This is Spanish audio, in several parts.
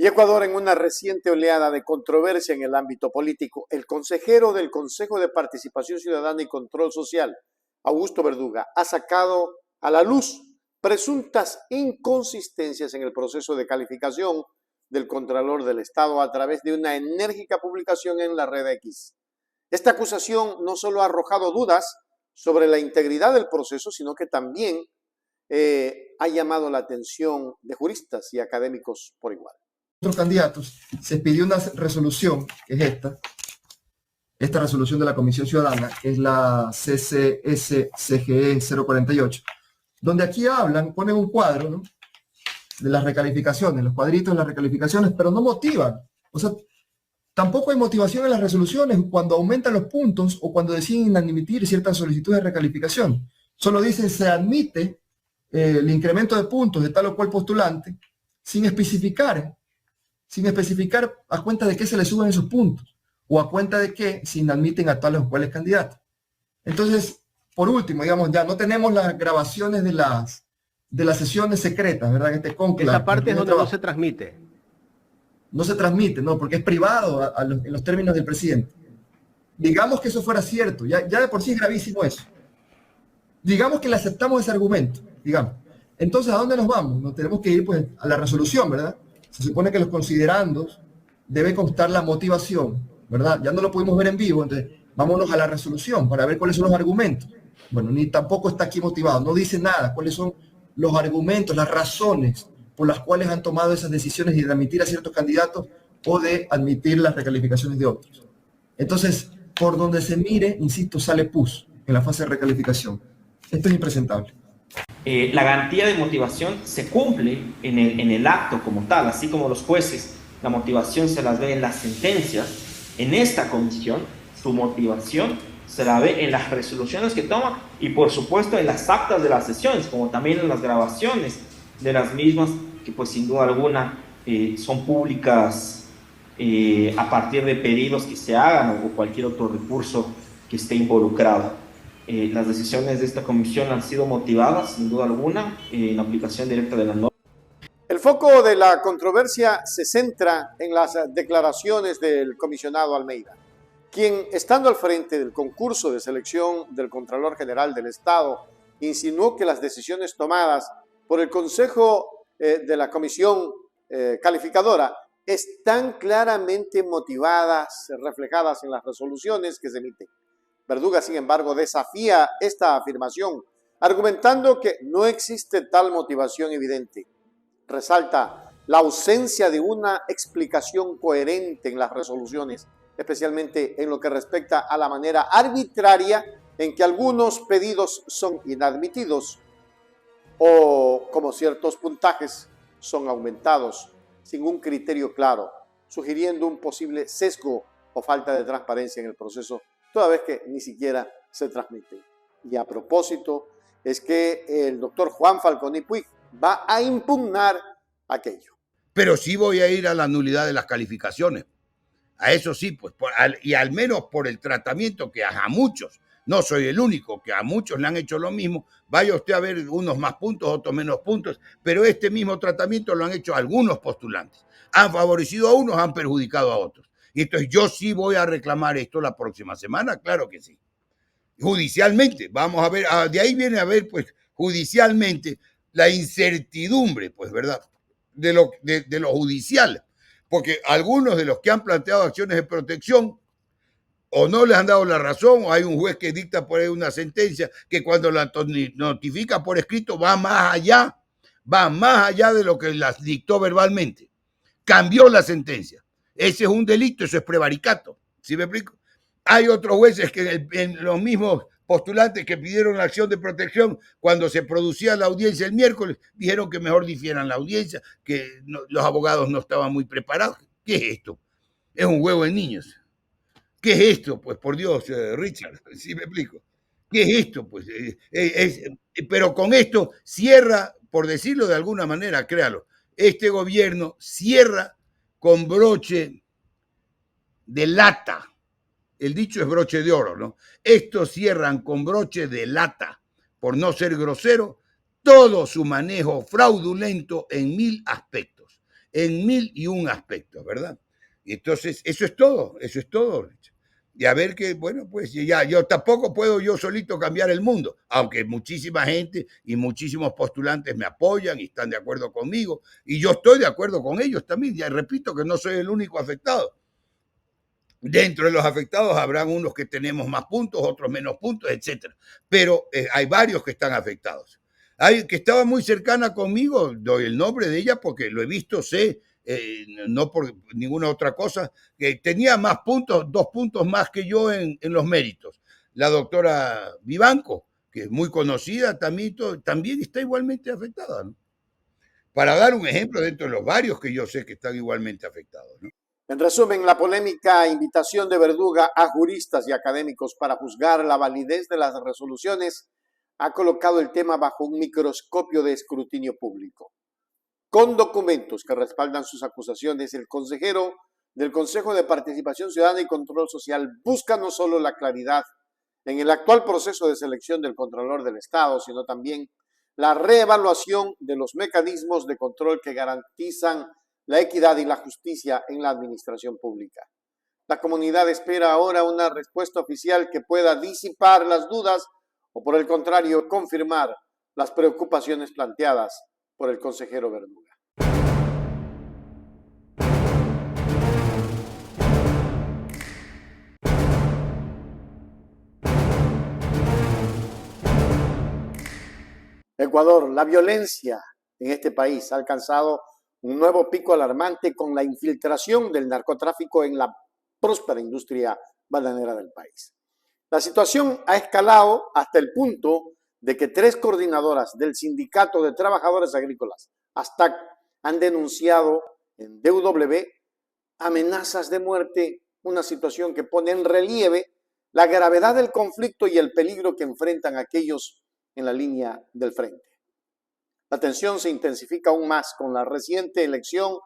Y Ecuador, en una reciente oleada de controversia en el ámbito político, el consejero del Consejo de Participación Ciudadana y Control Social, Augusto Verduga, ha sacado a la luz presuntas inconsistencias en el proceso de calificación del Contralor del Estado a través de una enérgica publicación en la red X. Esta acusación no solo ha arrojado dudas sobre la integridad del proceso, sino que también ha llamado la atención de juristas y académicos por igual. Otros candidatos, se pidió una resolución, que es esta resolución de la Comisión Ciudadana, que es la CCS-CGE 048, donde aquí ponen un cuadro, ¿no?, de las recalificaciones, los cuadritos de las recalificaciones, pero no motivan. O sea, tampoco hay motivación en las resoluciones cuando aumentan los puntos o cuando deciden admitir ciertas solicitudes de recalificación. Solo dicen se admite el incremento de puntos de tal o cual postulante sin especificar a cuenta de qué se le suben esos puntos o a cuenta de qué se inadmiten a tales o cuales candidatos. Entonces, por último, digamos, ya no tenemos las grabaciones de las sesiones secretas, ¿verdad? Este conclave. Esa parte es donde no se transmite. No se transmite, no, porque es privado en los términos del presidente. Digamos que eso fuera cierto, ya de por sí es gravísimo eso. Digamos que le aceptamos ese argumento, digamos. Entonces, ¿a dónde nos vamos? Nos tenemos que ir, pues, a la resolución, ¿verdad? Se supone que los considerandos debe constar la motivación, ¿verdad? Ya no lo pudimos ver en vivo, entonces vámonos a la resolución para ver cuáles son los argumentos. Bueno, ni tampoco está aquí motivado, no dice nada, cuáles son los argumentos, las razones por las cuales han tomado esas decisiones de admitir a ciertos candidatos o de admitir las recalificaciones de otros. Entonces, por donde se mire, insisto, sale pus en la fase de recalificación. Esto es impresentable. La garantía de motivación se cumple en el acto como tal, así como los jueces, la motivación se las ve en las sentencias. En esta comisión, su motivación se la ve en las resoluciones que toma y, por supuesto, en las actas de las sesiones, como también en las grabaciones de las mismas, que pues sin duda alguna son públicas a partir de pedidos que se hagan o cualquier otro recurso que esté involucrado. Las decisiones de esta comisión han sido motivadas, sin duda alguna, en la aplicación directa de la norma. El foco de la controversia se centra en las declaraciones del comisionado Almeida, quien, estando al frente del concurso de selección del Contralor General del Estado, insinuó que las decisiones tomadas por el Consejo de la Comisión Calificadora están claramente motivadas, reflejadas en las resoluciones que se emiten. Verduga, sin embargo, desafía esta afirmación, argumentando que no existe tal motivación evidente. Resalta la ausencia de una explicación coherente en las resoluciones, especialmente en lo que respecta a la manera arbitraria en que algunos pedidos son inadmitidos o como ciertos puntajes son aumentados sin un criterio claro, sugiriendo un posible sesgo o falta de transparencia en el proceso, toda vez que ni siquiera se transmite. Y a propósito, es que el doctor Juan Falconi Puig va a impugnar aquello. Pero sí voy a ir a la nulidad de las calificaciones. A eso sí, pues, y al menos por el tratamiento que a muchos, no soy el único, que a muchos le han hecho lo mismo. Vaya usted a ver unos más puntos, otros menos puntos, pero este mismo tratamiento lo han hecho algunos postulantes. Han favorecido a unos, han perjudicado a otros. Y entonces yo sí voy a reclamar esto la próxima semana, claro que sí. Judicialmente, vamos a ver, de ahí viene a ver, pues, judicialmente, la incertidumbre, pues, ¿verdad?, de lo judicial. Porque algunos de los que han planteado acciones de protección o no les han dado la razón, o hay un juez que dicta por ahí una sentencia que cuando la notifica por escrito va más allá de lo que las dictó verbalmente. Cambió la sentencia. Ese es un delito, eso es prevaricato. ¿Sí me explico? Hay otros jueces que en los mismos postulantes que pidieron la acción de protección, cuando se producía la audiencia el miércoles, dijeron que mejor difieran la audiencia, que los abogados no estaban muy preparados. ¿Qué es esto? Es un huevo de niños. ¿Qué es esto? Pues por Dios, Richard, ¿sí me explico? ¿Qué es esto? Pues, pero con esto cierra, por decirlo de alguna manera, créalo, este gobierno cierra con broche de lata. El dicho es broche de oro, ¿no? Estos cierran con broche de lata, por no ser grosero, todo su manejo fraudulento en 1000 aspectos. en 1001 aspectos, ¿verdad? Y entonces, eso es todo, Richard. Y a ver que, bueno, pues ya, yo tampoco puedo yo solito cambiar el mundo, aunque muchísima gente y muchísimos postulantes me apoyan y están de acuerdo conmigo, y yo estoy de acuerdo con ellos también, ya repito que no soy el único afectado. Dentro de los afectados habrán unos que tenemos más puntos, otros menos puntos, etc. Pero hay varios que están afectados. Hay que estaba muy cercana conmigo, doy el nombre de ella porque lo he visto, sé, no por ninguna otra cosa, que tenía más puntos, 2 puntos más que yo en los méritos. La doctora Vivanco, que es muy conocida también está igualmente afectada, ¿no? Para dar un ejemplo dentro de los varios que yo sé que están igualmente afectados, ¿no? En resumen, la polémica invitación de Verduga a juristas y académicos para juzgar la validez de las resoluciones ha colocado el tema bajo un microscopio de escrutinio público. Con documentos que respaldan sus acusaciones, el consejero del Consejo de Participación Ciudadana y Control Social busca no solo la claridad en el actual proceso de selección del Contralor del Estado, sino también la reevaluación de los mecanismos de control que garantizan la equidad y la justicia en la administración pública. La comunidad espera ahora una respuesta oficial que pueda disipar las dudas o, por el contrario, confirmar las preocupaciones planteadas por el consejero Verduga. Ecuador, la violencia en este país ha alcanzado un nuevo pico alarmante con la infiltración del narcotráfico en la próspera industria bananera del país. La situación ha escalado hasta el punto de que 3 coordinadoras del Sindicato de Trabajadores Agrícolas, ASTAC, han denunciado en DW amenazas de muerte, una situación que pone en relieve la gravedad del conflicto y el peligro que enfrentan aquellos en la línea del frente. La tensión se intensifica aún más con la reciente elección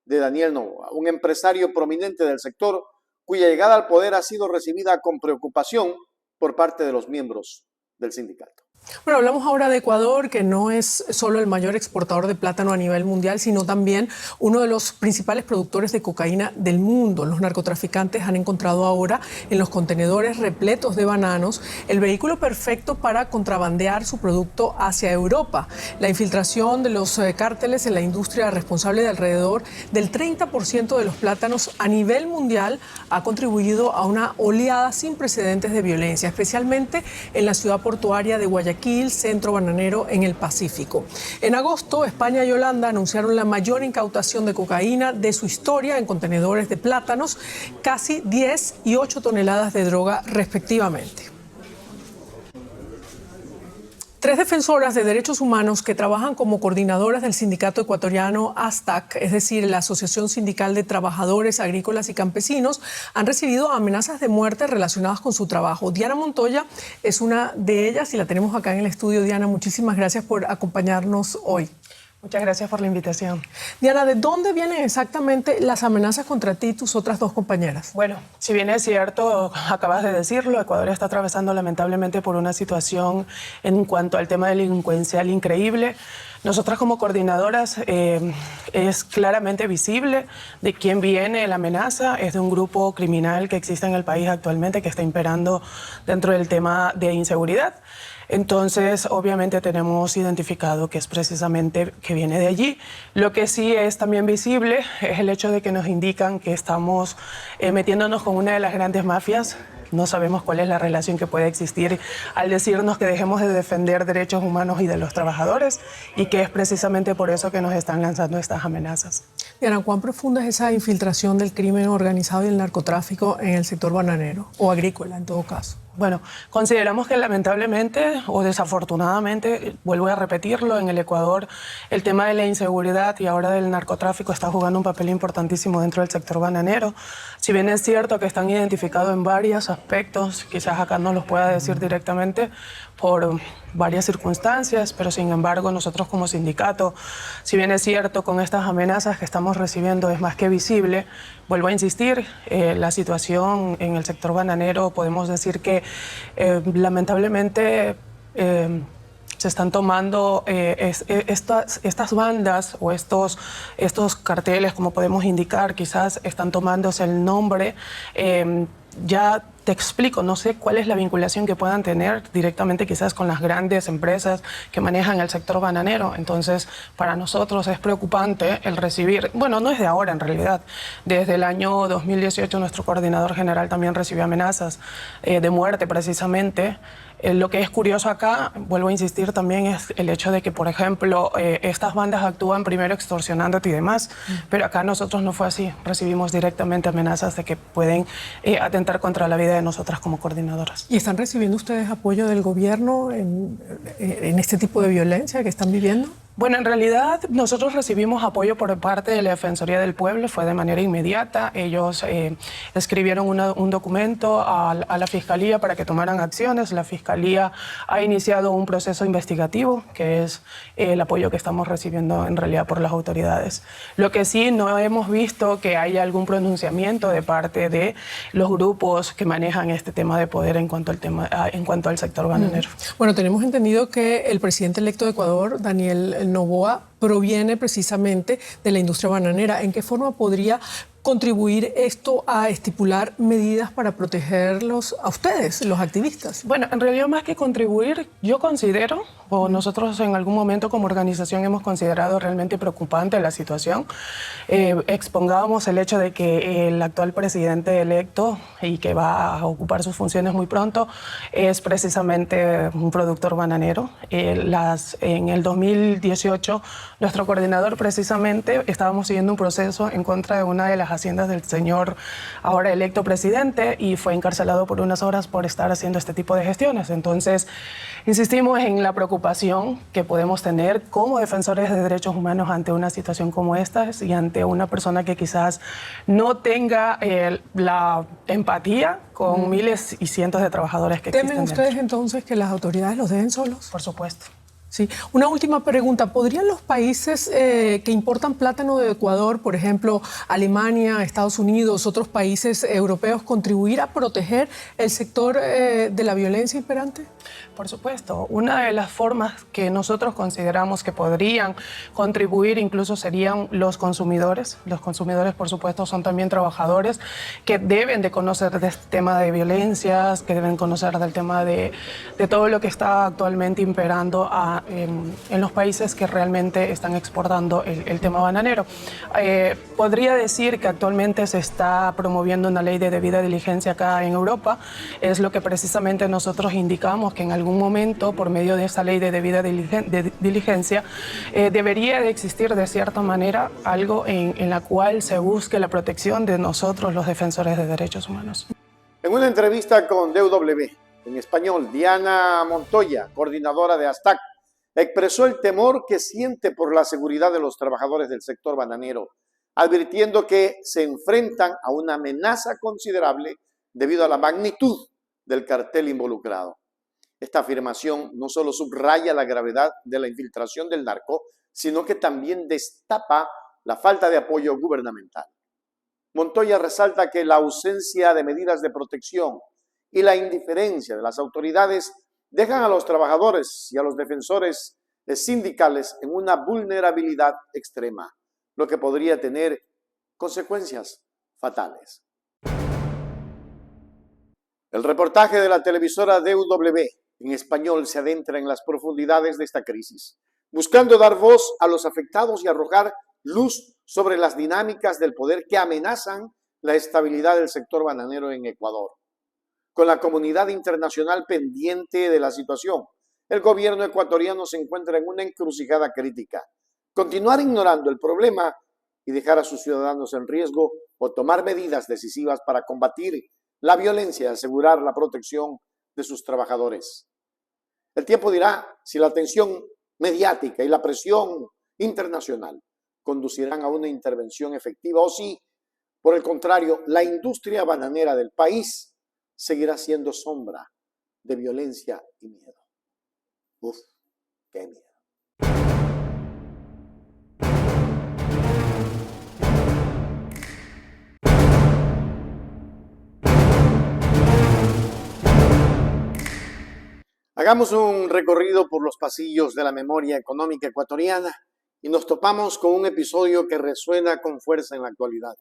de Daniel Noboa, un empresario prominente del sector cuya llegada al poder ha sido recibida con preocupación por parte de los miembros del sindicato. Bueno, hablamos ahora de Ecuador, que no es solo el mayor exportador de plátano a nivel mundial, sino también uno de los principales productores de cocaína del mundo. Los narcotraficantes han encontrado ahora en los contenedores repletos de bananos el vehículo perfecto para contrabandear su producto hacia Europa. La infiltración de los cárteles en la industria responsable de alrededor del 30% de los plátanos a nivel mundial ha contribuido a una oleada sin precedentes de violencia, especialmente en la ciudad portuaria de Guayaquil, centro bananero en el Pacífico. En agosto, España y Holanda anunciaron la mayor incautación de cocaína de su historia en contenedores de plátanos, casi 10 y 8 toneladas de droga respectivamente. 3 defensoras de derechos humanos que trabajan como coordinadoras del sindicato ecuatoriano ASTAC, es decir, la Asociación Sindical de Trabajadores Agrícolas y Campesinos, han recibido amenazas de muerte relacionadas con su trabajo. Diana Montoya es una de ellas y la tenemos acá en el estudio. Diana, muchísimas gracias por acompañarnos hoy. Muchas gracias por la invitación. Diana, ¿de dónde vienen exactamente las amenazas contra ti y tus otras 2 compañeras? Bueno, si bien es cierto, acabas de decirlo, Ecuador está atravesando lamentablemente por una situación en cuanto al tema delincuencial increíble. Nosotras como coordinadoras es claramente visible de quién viene la amenaza. Es de un grupo criminal que existe en el país actualmente que está imperando dentro del tema de inseguridad. Entonces, obviamente tenemos identificado que es precisamente que viene de allí. Lo que sí es también visible es el hecho de que nos indican que estamos metiéndonos con una de las grandes mafias. No sabemos cuál es la relación que puede existir al decirnos que dejemos de defender derechos humanos y de los trabajadores y que es precisamente por eso que nos están lanzando estas amenazas. Diana, ¿cuán profunda es esa infiltración del crimen organizado y el narcotráfico en el sector bananero o agrícola en todo caso? Bueno, consideramos que lamentablemente o desafortunadamente, vuelvo a repetirlo, en el Ecuador el tema de la inseguridad y ahora del narcotráfico está jugando un papel importantísimo dentro del sector bananero. Si bien es cierto que están identificados en varios aspectos, quizás acá no los pueda decir directamente por varias circunstancias, pero sin embargo nosotros como sindicato, si bien es cierto con estas amenazas que estamos recibiendo es más que visible, vuelvo a insistir, la situación en el sector bananero podemos decir que lamentablemente se están tomando estas bandas o estos carteles, como podemos indicar, quizás están tomándose el nombre. Ya te explico, no sé cuál es la vinculación que puedan tener directamente quizás con las grandes empresas que manejan el sector bananero. Entonces, para nosotros es preocupante el recibir, bueno, no es de ahora en realidad, desde el año 2018 nuestro coordinador general también recibió amenazas de muerte precisamente. Lo que es curioso acá, vuelvo a insistir también, es el hecho de que, por ejemplo, estas bandas actúan primero extorsionándote y demás, pero acá nosotros no fue así. Recibimos directamente amenazas de que pueden atentar contra la vida de nosotras como coordinadoras. ¿Y están recibiendo ustedes apoyo del gobierno en este tipo de violencia que están viviendo? Bueno, en realidad nosotros recibimos apoyo por parte de la Defensoría del Pueblo, fue de manera inmediata. Ellos escribieron un documento a la Fiscalía para que tomaran acciones. La Fiscalía ha iniciado un proceso investigativo, que es el apoyo que estamos recibiendo en realidad por las autoridades. Lo que sí no hemos visto que haya algún pronunciamiento de parte de los grupos que manejan este tema de poder en cuanto al sector bananero. Bueno, tenemos entendido que el presidente electo de Ecuador, Daniel Noboa, proviene precisamente de la industria bananera. ¿En qué forma podría contribuir esto a estipular medidas para protegerlos a ustedes, los activistas? Bueno, en realidad más que contribuir, yo considero, o nosotros en algún momento como organización hemos considerado realmente preocupante la situación. Expongábamos el hecho de que el actual presidente electo y que va a ocupar sus funciones muy pronto es precisamente un productor bananero. En el 2018 nuestro coordinador precisamente estábamos siguiendo un proceso en contra de una de las haciendas del señor ahora electo presidente y fue encarcelado por unas horas por estar haciendo este tipo de gestiones. Entonces, insistimos en la preocupación que podemos tener como defensores de derechos humanos ante una situación como esta y ante una persona que quizás no tenga la empatía con miles y cientos de trabajadores que existen. ¿Temen ustedes entonces que las autoridades los dejen solos? Por supuesto. Sí. Una última pregunta. ¿Podrían los países que importan plátano de Ecuador, por ejemplo, Alemania, Estados Unidos, otros países europeos, contribuir a proteger el sector de la violencia imperante? Por supuesto. Una de las formas que nosotros consideramos que podrían contribuir incluso serían los consumidores. Los consumidores, por supuesto, son también trabajadores que deben de conocer de este tema de violencias, que deben conocer del tema de todo lo que está actualmente imperando en los países que realmente están exportando el tema bananero. Podría decir que actualmente se está promoviendo una ley de debida diligencia acá en Europa. Es lo que precisamente nosotros indicamos que en algún momento, por medio de esa ley de debida diligencia, debería de existir de cierta manera algo en la cual se busque la protección de nosotros, los defensores de derechos humanos. En una entrevista con DW en español, Diana Montoya, coordinadora de ASTAC, expresó el temor que siente por la seguridad de los trabajadores del sector bananero, advirtiendo que se enfrentan a una amenaza considerable debido a la magnitud del cartel involucrado. Esta afirmación no solo subraya la gravedad de la infiltración del narco, sino que también destapa la falta de apoyo gubernamental. Montoya resalta que la ausencia de medidas de protección y la indiferencia de las autoridades dejan a los trabajadores y a los defensores sindicales en una vulnerabilidad extrema, lo que podría tener consecuencias fatales. El reportaje de la televisora DW en español se adentra en las profundidades de esta crisis, buscando dar voz a los afectados y arrojar luz sobre las dinámicas del poder que amenazan la estabilidad del sector bananero en Ecuador. Con la comunidad internacional pendiente de la situación, el gobierno ecuatoriano se encuentra en una encrucijada crítica. Continuar ignorando el problema y dejar a sus ciudadanos en riesgo o tomar medidas decisivas para combatir la violencia y asegurar la protección de sus trabajadores. El tiempo dirá si la atención mediática y la presión internacional conducirán a una intervención efectiva o si, por el contrario, la industria bananera del país seguirá siendo sombra de violencia y miedo. Uf, qué miedo. Hagamos un recorrido por los pasillos de la memoria económica ecuatoriana y nos topamos con un episodio que resuena con fuerza en la actualidad.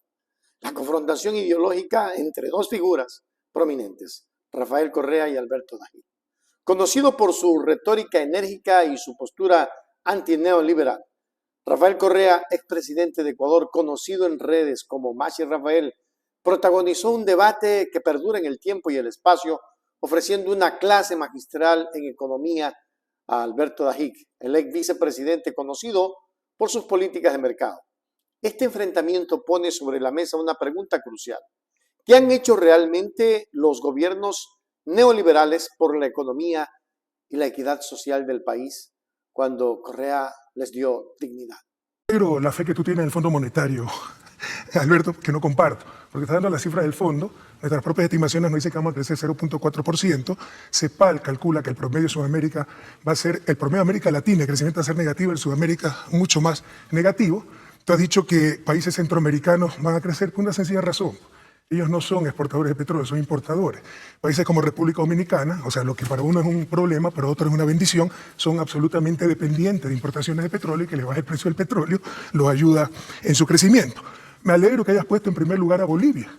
La confrontación ideológica entre dos figuras prominentes, Rafael Correa y Alberto Dají. Conocido por su retórica enérgica y su postura antineoliberal, Rafael Correa, expresidente de Ecuador, conocido en redes como Machi Rafael, protagonizó un debate que perdura en el tiempo y el espacio, ofreciendo una clase magistral en economía a Alberto Dají, el ex vicepresidente conocido por sus políticas de mercado. Este enfrentamiento pone sobre la mesa una pregunta crucial. ¿Qué han hecho realmente los gobiernos neoliberales por la economía y la equidad social del país cuando Correa les dio dignidad? Pero la fe que tú tienes en el Fondo Monetario, Alberto, que no comparto, porque está dando la cifra del fondo, nuestras propias estimaciones nos dicen que vamos a crecer 0.4%, CEPAL calcula que el promedio de Sudamérica va a ser, el promedio de América Latina, el crecimiento va a ser negativo, el Sudamérica mucho más negativo. Tú has dicho que países centroamericanos van a crecer por una sencilla razón. Ellos no son exportadores de petróleo, son importadores. Países como República Dominicana, o sea, lo que para uno es un problema, para otro es una bendición, son absolutamente dependientes de importaciones de petróleo y que le baje el precio del petróleo los ayuda en su crecimiento. Me alegro que hayas puesto en primer lugar a Bolivia,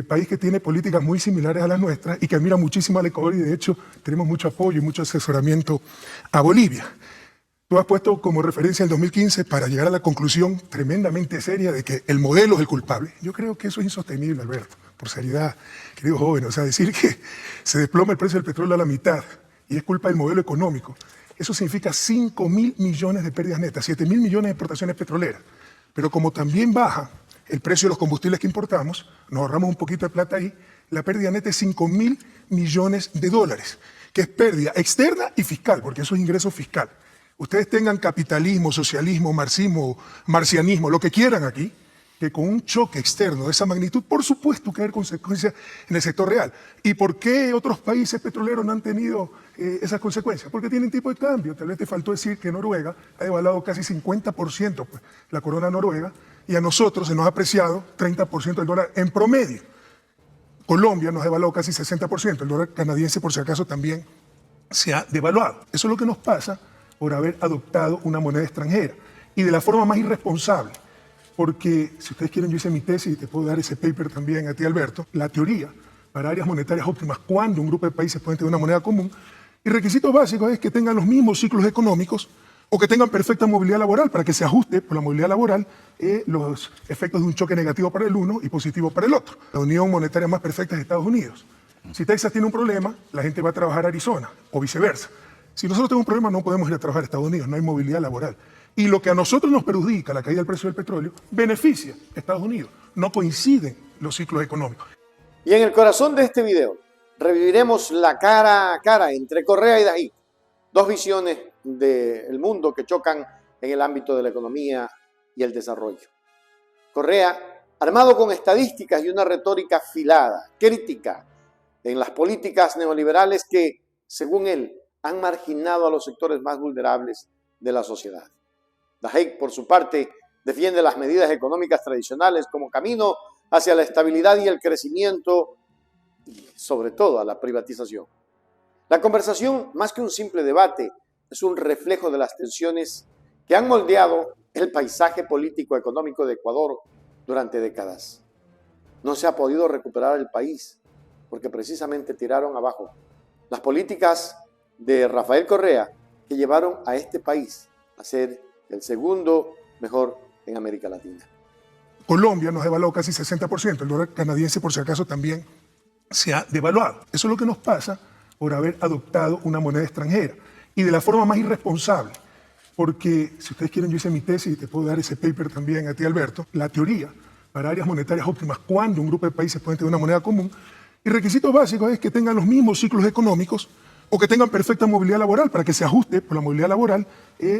país que tiene políticas muy similares a las nuestras y que admira muchísimo al Ecuador y de hecho tenemos mucho apoyo y mucho asesoramiento a Bolivia. Tú has puesto como referencia el 2015 para llegar a la conclusión tremendamente seria de que el modelo es el culpable. Yo creo que eso es insostenible, Alberto, por seriedad, querido joven. O sea, decir que se desploma el precio del petróleo a la mitad y es culpa del modelo económico, eso significa 5.000 millones de pérdidas netas, 7.000 millones de exportaciones petroleras. Pero como también baja el precio de los combustibles que importamos, nos ahorramos un poquito de plata ahí, la pérdida neta es 5.000 millones de dólares, que es pérdida externa y fiscal, porque eso es ingreso fiscal. Ustedes tengan capitalismo, socialismo, marxismo, marcianismo, lo que quieran aquí, que con un choque externo de esa magnitud, por supuesto que hay consecuencias en el sector real. ¿Y por qué otros países petroleros no han tenido esas consecuencias? Porque tienen tipo de cambio. Tal vez te faltó decir que Noruega ha devaluado casi 50% pues, la corona noruega y a nosotros se nos ha apreciado 30% del dólar en promedio. Colombia nos ha devaluado casi 60%, el dólar canadiense por si acaso también se ha devaluado. Eso es lo que nos pasa por haber adoptado una moneda extranjera y de la forma más irresponsable. Porque, si ustedes quieren, yo hice mi tesis y te puedo dar ese paper también a ti, Alberto, la teoría para áreas monetarias óptimas, cuando un grupo de países pueden tener una moneda común, y requisito básico es que tengan los mismos ciclos económicos o que tengan perfecta movilidad laboral para que se ajuste por la movilidad laboral los efectos de un choque negativo para el uno y positivo para el otro. La unión monetaria más perfecta es Estados Unidos. Si Texas tiene un problema, la gente va a trabajar a Arizona o viceversa. Si nosotros tenemos un problema, no podemos ir a trabajar a Estados Unidos, no hay movilidad laboral. Y lo que a nosotros nos perjudica, la caída del precio del petróleo, beneficia a Estados Unidos. No coinciden los ciclos económicos. Y en el corazón de este video, reviviremos la cara a cara entre Correa y Dají, dos visiones del mundo que chocan en el ámbito de la economía y el desarrollo. Correa, armado con estadísticas y una retórica afilada, crítica en las políticas neoliberales que, según él, han marginado a los sectores más vulnerables de la sociedad. Dají, por su parte, defiende las medidas económicas tradicionales como camino hacia la estabilidad y el crecimiento y, sobre todo, a la privatización. La conversación, más que un simple debate, es un reflejo de las tensiones que han moldeado el paisaje político-económico de Ecuador durante décadas. No se ha podido recuperar el país porque precisamente tiraron abajo las políticas de Rafael Correa que llevaron a este país a ser el segundo mejor en América Latina. Colombia nos ha devaluado casi 60%, el dólar canadiense por si acaso también se ha devaluado. Eso es lo que nos pasa por haber adoptado una moneda extranjera y de la forma más irresponsable. Porque, si ustedes quieren, yo hice mi tesis y te puedo dar ese paper también a ti, Alberto, la teoría para áreas monetarias óptimas, cuando un grupo de países pueden tener una moneda común, y requisito básico es que tengan los mismos ciclos económicos o que tengan perfecta movilidad laboral para que se ajuste por la movilidad laboral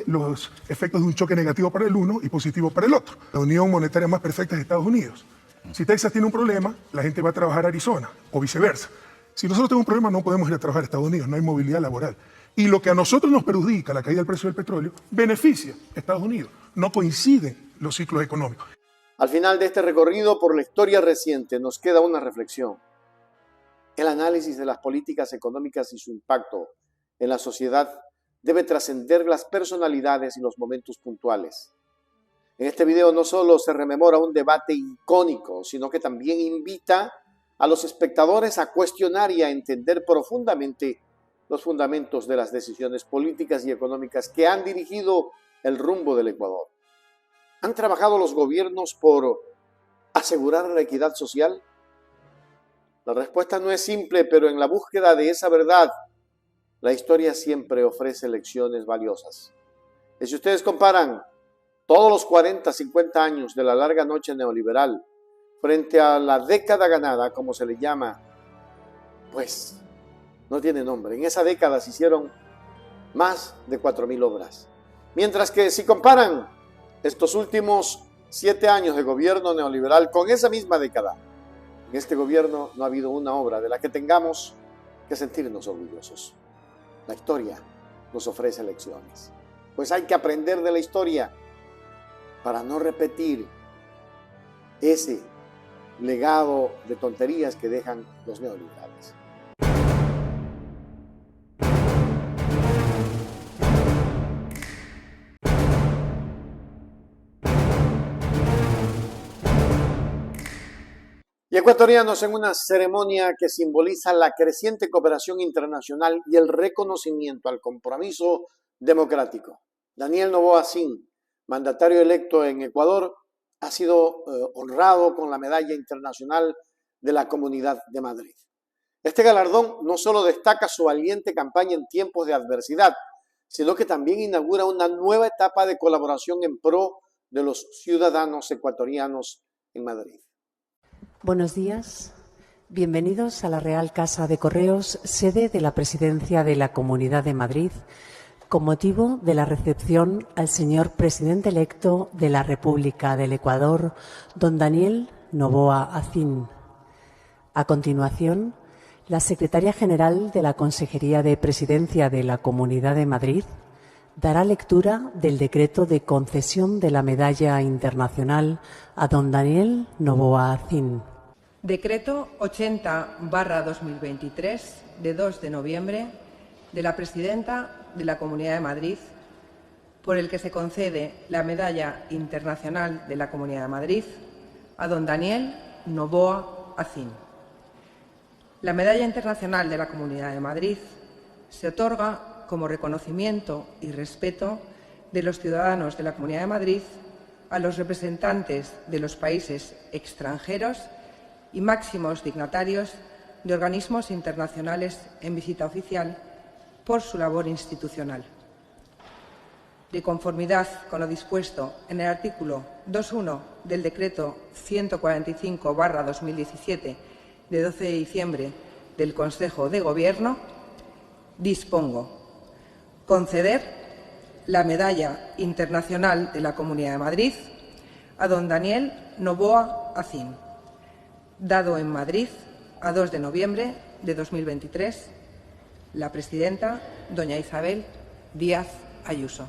los efectos de un choque negativo para el uno y positivo para el otro. La unión monetaria más perfecta es Estados Unidos. Si Texas tiene un problema, la gente va a trabajar a Arizona o viceversa. Si nosotros tenemos un problema, no podemos ir a trabajar a Estados Unidos, no hay movilidad laboral. Y lo que a nosotros nos perjudica, la caída del precio del petróleo, beneficia a Estados Unidos. No coinciden los ciclos económicos. Al final de este recorrido por la historia reciente nos queda una reflexión. El análisis de las políticas económicas y su impacto en la sociedad debe trascender las personalidades y los momentos puntuales. En este video no solo se rememora un debate icónico, sino que también invita a los espectadores a cuestionar y a entender profundamente los fundamentos de las decisiones políticas y económicas que han dirigido el rumbo del Ecuador. ¿Han trabajado los gobiernos por asegurar la equidad social? La respuesta no es simple, pero en la búsqueda de esa verdad, la historia siempre ofrece lecciones valiosas. Y si ustedes comparan todos los 40, 50 años de la larga noche neoliberal frente a la década ganada, como se le llama, pues no tiene nombre. En esa década se hicieron más de 4.000 obras. Mientras que si comparan estos últimos 7 años de gobierno neoliberal con esa misma década, en este gobierno no ha habido una obra de la que tengamos que sentirnos orgullosos. La historia nos ofrece lecciones. Pues hay que aprender de la historia para no repetir ese legado de tonterías que dejan los neoliberales. Y ecuatorianos, en una ceremonia que simboliza la creciente cooperación internacional y el reconocimiento al compromiso democrático, Daniel Noboa Sin, mandatario electo en Ecuador, ha sido honrado con la Medalla Internacional de la Comunidad de Madrid. Este galardón no solo destaca su valiente campaña en tiempos de adversidad, sino que también inaugura una nueva etapa de colaboración en pro de los ciudadanos ecuatorianos en Madrid. Buenos días. Bienvenidos a la Real Casa de Correos, sede de la Presidencia de la Comunidad de Madrid, con motivo de la recepción al señor presidente electo de la República del Ecuador, don Daniel Noboa Acín. A continuación, la secretaria general de la Consejería de Presidencia de la Comunidad de Madrid dará lectura del decreto de concesión de la Medalla Internacional a don Daniel Noboa Acín. Decreto 80/2023 de 2 de noviembre de la Presidenta de la Comunidad de Madrid, por el que se concede la Medalla Internacional de la Comunidad de Madrid a don Daniel Noboa Acín. La Medalla Internacional de la Comunidad de Madrid se otorga como reconocimiento y respeto de los ciudadanos de la Comunidad de Madrid a los representantes de los países extranjeros y máximos dignatarios de organismos internacionales en visita oficial por su labor institucional. De conformidad con lo dispuesto en el artículo 2.1 del Decreto 145/2017 de 12 de diciembre del Consejo de Gobierno, dispongo conceder la Medalla Internacional de la Comunidad de Madrid a don Daniel Noboa Acín, dado en Madrid a 2 de noviembre de 2023, la presidenta, doña Isabel Díaz Ayuso.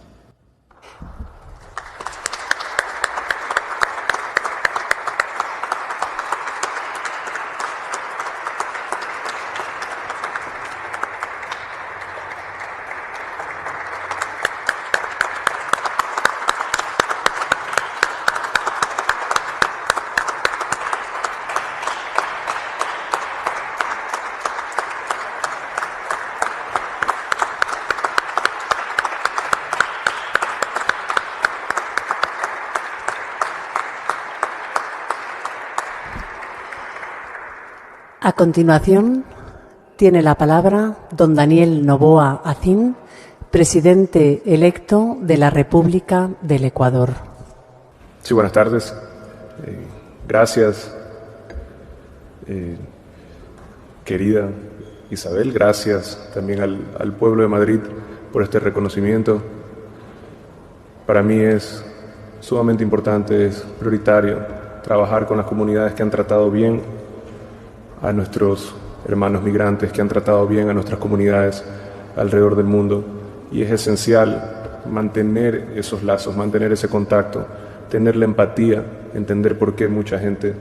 A continuación, tiene la palabra don Daniel Noboa Acín, presidente electo de la República del Ecuador. Sí, buenas tardes. Gracias, querida Isabel. Gracias también al pueblo de Madrid por este reconocimiento. Para mí es sumamente importante, es prioritario trabajar con las comunidades que han tratado bien a nuestros hermanos migrantes, que han tratado bien a nuestras comunidades alrededor del mundo. Y es esencial mantener esos lazos, mantener ese contacto, tener la empatía, entender por qué mucha gente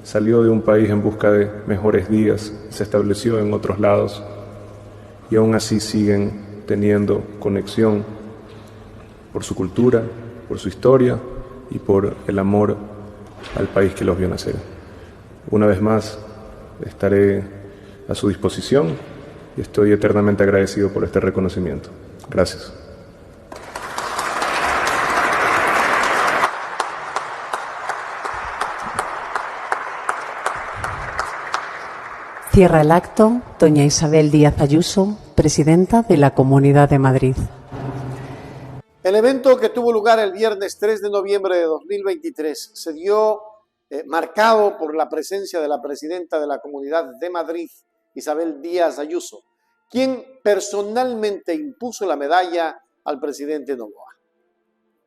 salió de un país en busca de mejores días, se estableció en otros lados. y aún así siguen teniendo conexión por su cultura, por su historia y por el amor al país que los vio nacer. Una vez más, estaré a su disposición y estoy eternamente agradecido por este reconocimiento. Gracias. Cierra el acto doña Isabel Díaz Ayuso, presidenta de la Comunidad de Madrid. El evento que tuvo lugar el viernes 3 de noviembre de 2023 se dio marcado por la presencia de la presidenta de la Comunidad de Madrid, Isabel Díaz Ayuso, quien personalmente impuso la medalla al presidente Noboa.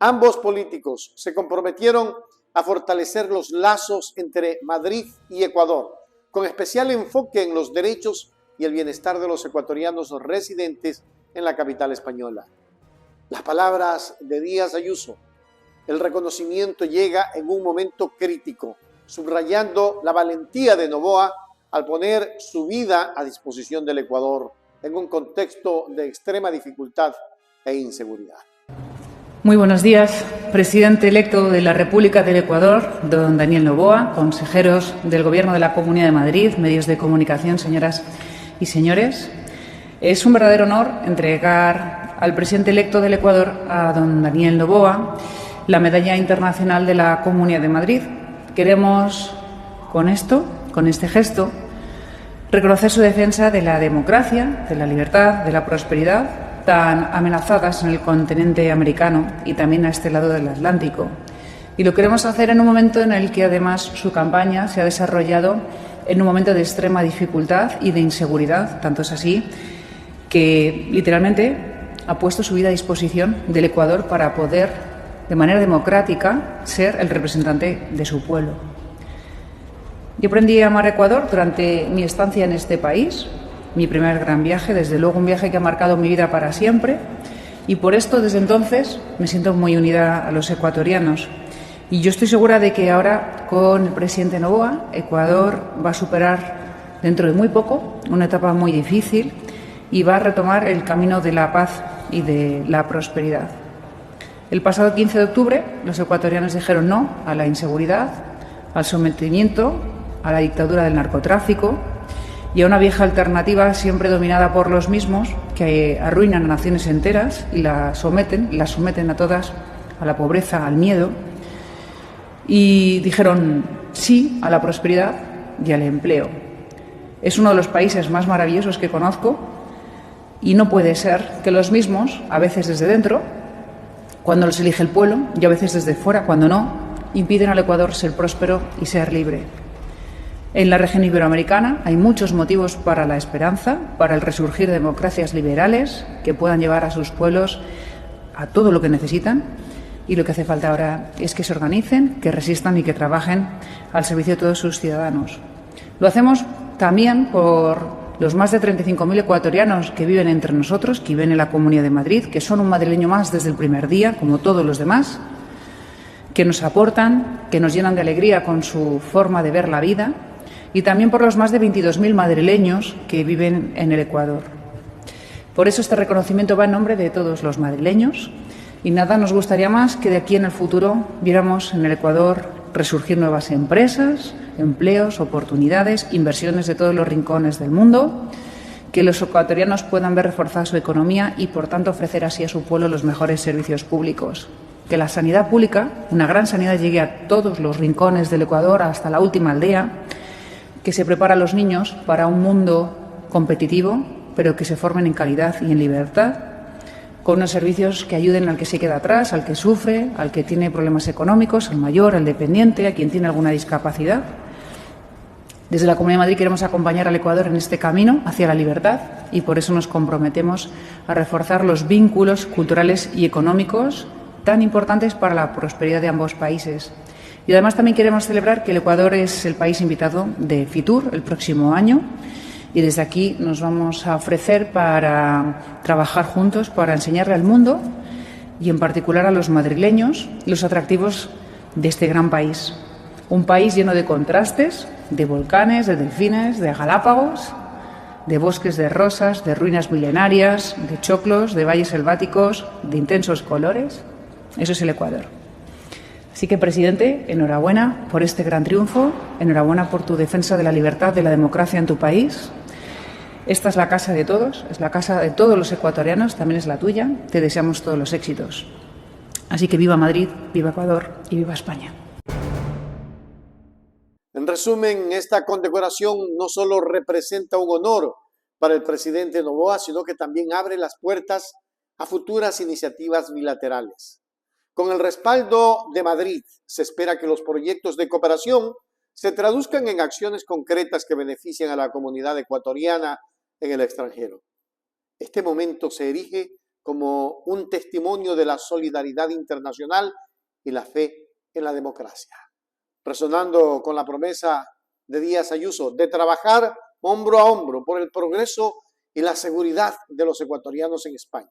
Ambos políticos se comprometieron a fortalecer los lazos entre Madrid y Ecuador, con especial enfoque en los derechos y el bienestar de los ecuatorianos residentes en la capital española. Las palabras de Díaz Ayuso, el reconocimiento llega en un momento crítico, subrayando la valentía de Noboa al poner su vida a disposición del Ecuador en un contexto de extrema dificultad e inseguridad. Muy buenos días, presidente electo de la República del Ecuador, don Daniel Noboa, consejeros del Gobierno de la Comunidad de Madrid, medios de comunicación, señoras y señores. Es un verdadero honor entregar al presidente electo del Ecuador, a don Daniel Noboa, la Medalla Internacional de la Comunidad de Madrid. Queremos, con este gesto, reconocer su defensa de la democracia, de la libertad, de la prosperidad, tan amenazadas en el continente americano y también a este lado del Atlántico. Y lo queremos hacer en un momento en el que, además, su campaña se ha desarrollado en un momento de extrema dificultad y de inseguridad. Tanto es así que, literalmente, ha puesto su vida a disposición del Ecuador para poder, de manera democrática, ser el representante de su pueblo. Yo aprendí a amar Ecuador durante mi estancia en este país, mi primer gran viaje, desde luego un viaje que ha marcado mi vida para siempre, y por esto, desde entonces, me siento muy unida a los ecuatorianos. Y yo estoy segura de que ahora, con el presidente Noboa, Ecuador va a superar dentro de muy poco una etapa muy difícil y va a retomar el camino de la paz y de la prosperidad. El pasado 15 de octubre, los ecuatorianos dijeron no a la inseguridad, al sometimiento, a la dictadura del narcotráfico y a una vieja alternativa siempre dominada por los mismos que arruinan a naciones enteras y las someten a todas a la pobreza, al miedo, y dijeron sí a la prosperidad y al empleo. Es uno de los países más maravillosos que conozco y no puede ser que los mismos, a veces desde dentro, cuando los elige el pueblo, y a veces desde fuera, cuando no, impiden al Ecuador ser próspero y ser libre. En la región iberoamericana hay muchos motivos para la esperanza, para el resurgir de democracias liberales que puedan llevar a sus pueblos a todo lo que necesitan, y lo que hace falta ahora es que se organicen, que resistan y que trabajen al servicio de todos sus ciudadanos. Lo hacemos también por los más de 35.000 ecuatorianos que viven entre nosotros, que viven en la Comunidad de Madrid, que son un madrileño más desde el primer día, como todos los demás, que nos aportan, que nos llenan de alegría con su forma de ver la vida, y también por los más de 22.000 madrileños que viven en el Ecuador. Por eso este reconocimiento va en nombre de todos los madrileños, y nada nos gustaría más que de aquí en el futuro viéramos en el Ecuador resurgir nuevas empresas, empleos, oportunidades, inversiones de todos los rincones del mundo, que los ecuatorianos puedan ver reforzada su economía y, por tanto, ofrecer así a su pueblo los mejores servicios públicos. Que la sanidad pública, una gran sanidad, llegue a todos los rincones del Ecuador, hasta la última aldea, que se prepara a los niños para un mundo competitivo, pero que se formen en calidad y en libertad, con unos servicios que ayuden al que se queda atrás, al que sufre, al que tiene problemas económicos, al mayor, al dependiente, a quien tiene alguna discapacidad. Desde la Comunidad de Madrid queremos acompañar al Ecuador en este camino hacia la libertad y por eso nos comprometemos a reforzar los vínculos culturales y económicos tan importantes para la prosperidad de ambos países. Y además también queremos celebrar que el Ecuador es el país invitado de FITUR el próximo año y desde aquí nos vamos a ofrecer para trabajar juntos, para enseñarle al mundo y en particular a los madrileños los atractivos de este gran país. Un país lleno de contrastes, de volcanes, de delfines, de Galápagos, de bosques de rosas, de ruinas milenarias, de choclos, de valles selváticos, de intensos colores. Eso es el Ecuador. Así que, presidente, enhorabuena por este gran triunfo, enhorabuena por tu defensa de la libertad, de la democracia en tu país. Esta es la casa de todos, es la casa de todos los ecuatorianos, también es la tuya. Te deseamos todos los éxitos. Así que viva Madrid, viva Ecuador y viva España. En resumen, esta condecoración no solo representa un honor para el presidente Noboa, sino que también abre las puertas a futuras iniciativas bilaterales. Con el respaldo de Madrid, se espera que los proyectos de cooperación se traduzcan en acciones concretas que beneficien a la comunidad ecuatoriana en el extranjero. Este momento se erige como un testimonio de la solidaridad internacional y la fe en la democracia, resonando con la promesa de Díaz Ayuso de trabajar hombro a hombro por el progreso y la seguridad de los ecuatorianos en España.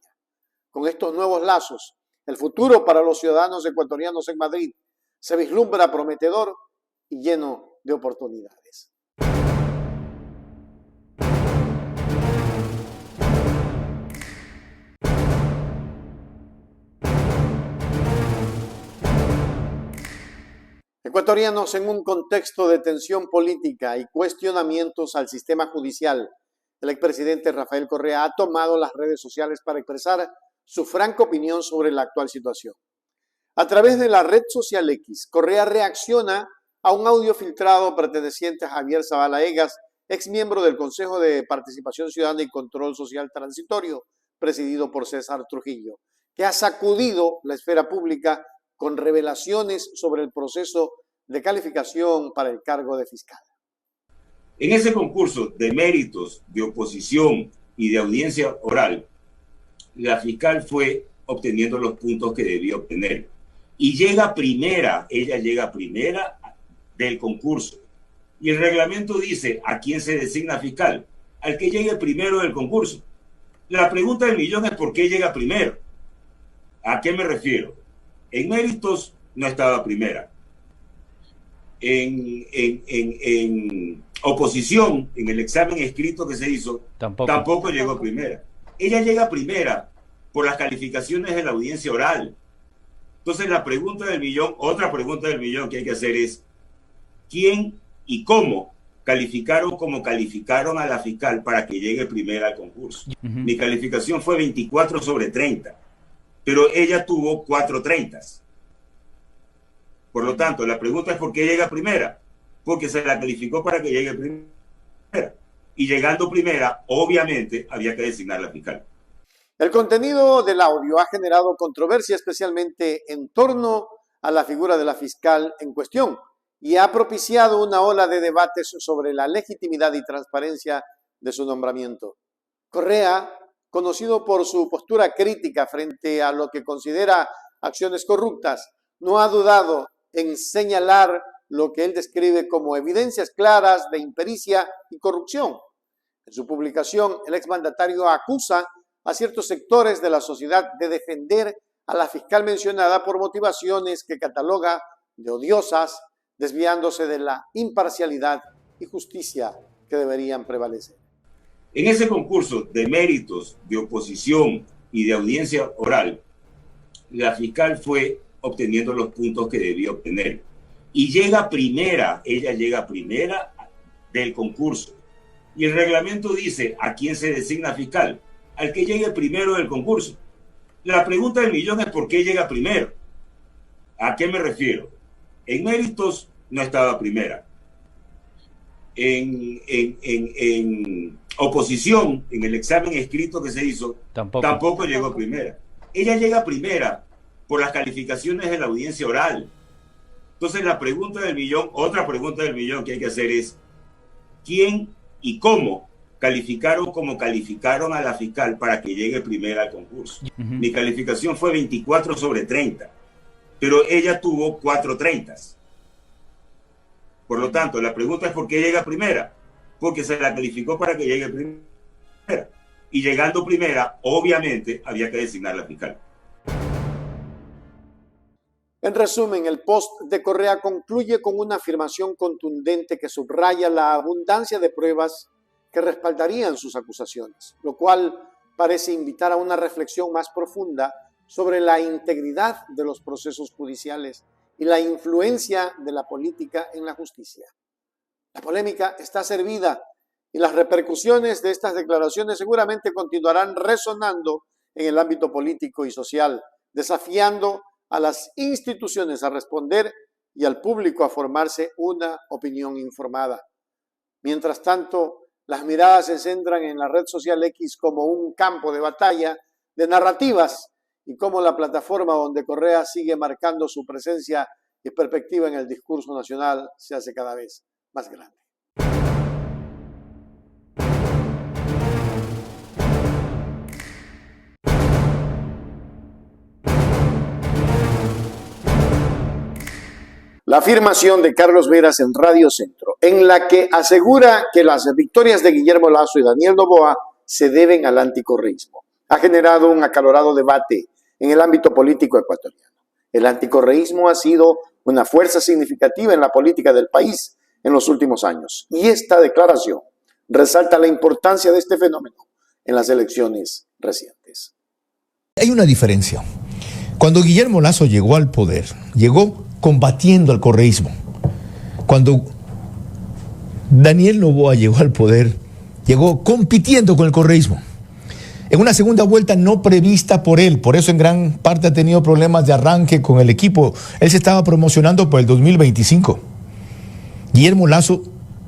Con estos nuevos lazos, el futuro para los ciudadanos ecuatorianos en Madrid se vislumbra prometedor y lleno de oportunidades. Ecuatorianos en un contexto de tensión política y cuestionamientos al sistema judicial, el expresidente Rafael Correa ha tomado las redes sociales para expresar su franca opinión sobre la actual situación. A través de la red social X, Correa reacciona a un audio filtrado perteneciente a Javier Zavala Egas, exmiembro del Consejo de Participación Ciudadana y Control Social Transitorio, presidido por César Trujillo, que ha sacudido la esfera pública con revelaciones sobre el proceso de calificación para el cargo de fiscal. En ese concurso de méritos, de oposición y de audiencia oral, la fiscal fue obteniendo los puntos que debía obtener. Y llega primera, ella llega primera del concurso. Y el reglamento dice a quién se designa fiscal, al que llegue primero del concurso. La pregunta del millón es ¿por qué llega primero? ¿A qué me refiero? En méritos no estaba primera. En oposición, en el examen escrito que se hizo, tampoco llegó primera. Ella llega primera por las calificaciones de la audiencia oral. Entonces la pregunta del millón, otra pregunta del millón que hay que hacer es ¿quién y cómo calificaron como calificaron a la fiscal para que llegue primera al concurso? Mi calificación fue 24 sobre 30, pero ella tuvo 4/30. Por lo tanto, la pregunta es ¿por qué llega primera? Porque se la calificó para que llegue primera. Y llegando primera, obviamente, había que designar la fiscal. El contenido del audio ha generado controversia, especialmente en torno a la figura de la fiscal en cuestión, y ha propiciado una ola de debates sobre la legitimidad y transparencia de su nombramiento. Correa, conocido por su postura crítica frente a lo que considera acciones corruptas, no ha dudado en señalar lo que él describe como evidencias claras de impericia y corrupción. En su publicación, el exmandatario acusa a ciertos sectores de la sociedad de defender a la fiscal mencionada por motivaciones que cataloga de odiosas, desviándose de la imparcialidad y justicia que deberían prevalecer. En ese concurso de méritos, de oposición y de audiencia oral, la fiscal fue obteniendo los puntos que debía obtener. Y llega primera, ella llega primera del concurso. Y el reglamento dice a quién se designa fiscal, al que llegue primero del concurso. La pregunta del millón es ¿por qué llega primero? ¿A qué me refiero? En méritos no estaba primera. En oposición, en el examen escrito que se hizo, tampoco llegó primera. Ella llega primera por las calificaciones de la audiencia oral. Entonces la pregunta del millón, otra pregunta del millón que hay que hacer es ¿quién y cómo calificaron como calificaron a la fiscal para que llegue primera al concurso? Mi calificación fue 24 sobre 30, pero ella tuvo 4/30. Por lo tanto, la pregunta es ¿por qué llega primera? Porque se la calificó para que llegue primera. Y llegando primera, obviamente, había que designar la fiscal. En resumen, el post de Correa concluye con una afirmación contundente que subraya la abundancia de pruebas que respaldarían sus acusaciones, lo cual parece invitar a una reflexión más profunda sobre la integridad de los procesos judiciales y la influencia de la política en la justicia. La polémica está servida y las repercusiones de estas declaraciones seguramente continuarán resonando en el ámbito político y social, desafiando a las instituciones a responder y al público a formarse una opinión informada. Mientras tanto, las miradas se centran en la red social X como un campo de batalla de narrativas y cómo la plataforma donde Correa sigue marcando su presencia y perspectiva en el discurso nacional se hace cada vez más grande. La afirmación de Carlos Veras en Radio Centro, en la que asegura que las victorias de Guillermo Lasso y Daniel Noboa se deben al anticorreísmo, ha generado un acalorado debate en el ámbito político ecuatoriano. El anticorreísmo ha sido una fuerza significativa en la política del país en los últimos años, y esta declaración resalta la importancia de este fenómeno en las elecciones recientes. Hay una diferencia. Cuando Guillermo Lasso llegó al poder, llegó combatiendo al correísmo. Cuando Daniel Noboa llegó al poder, llegó compitiendo con el correísmo. En una segunda vuelta no prevista por él, por eso en gran parte ha tenido problemas de arranque con el equipo. Él se estaba promocionando por el 2025. Guillermo Lasso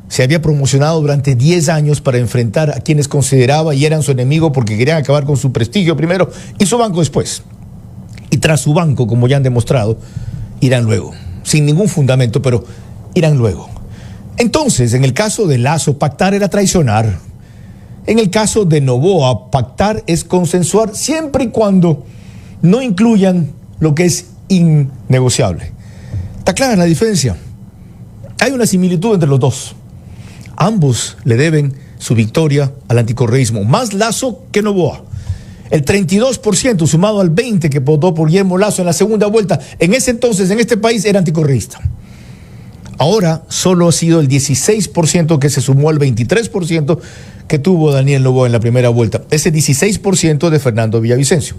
se había promocionado durante 10 años para enfrentar a quienes consideraba y eran su enemigo porque querían acabar con su prestigio primero y su banco después. Y tras su banco, como ya han demostrado, irán luego, sin ningún fundamento, pero irán luego. Entonces, en el caso de Lasso, pactar era traicionar. En el caso de Noboa, pactar es consensuar siempre y cuando no incluyan lo que es innegociable. ¿Está clara la diferencia? Hay una similitud entre los dos. Ambos le deben su victoria al anticorreísmo, más Lasso que Noboa. El 32% sumado al 20% que votó por Guillermo Lasso en la segunda vuelta, en ese entonces, en este país, era anticorreísta. Ahora solo ha sido el 16% que se sumó al 23% que tuvo Daniel Noboa en la primera vuelta. Ese 16% de Fernando Villavicencio.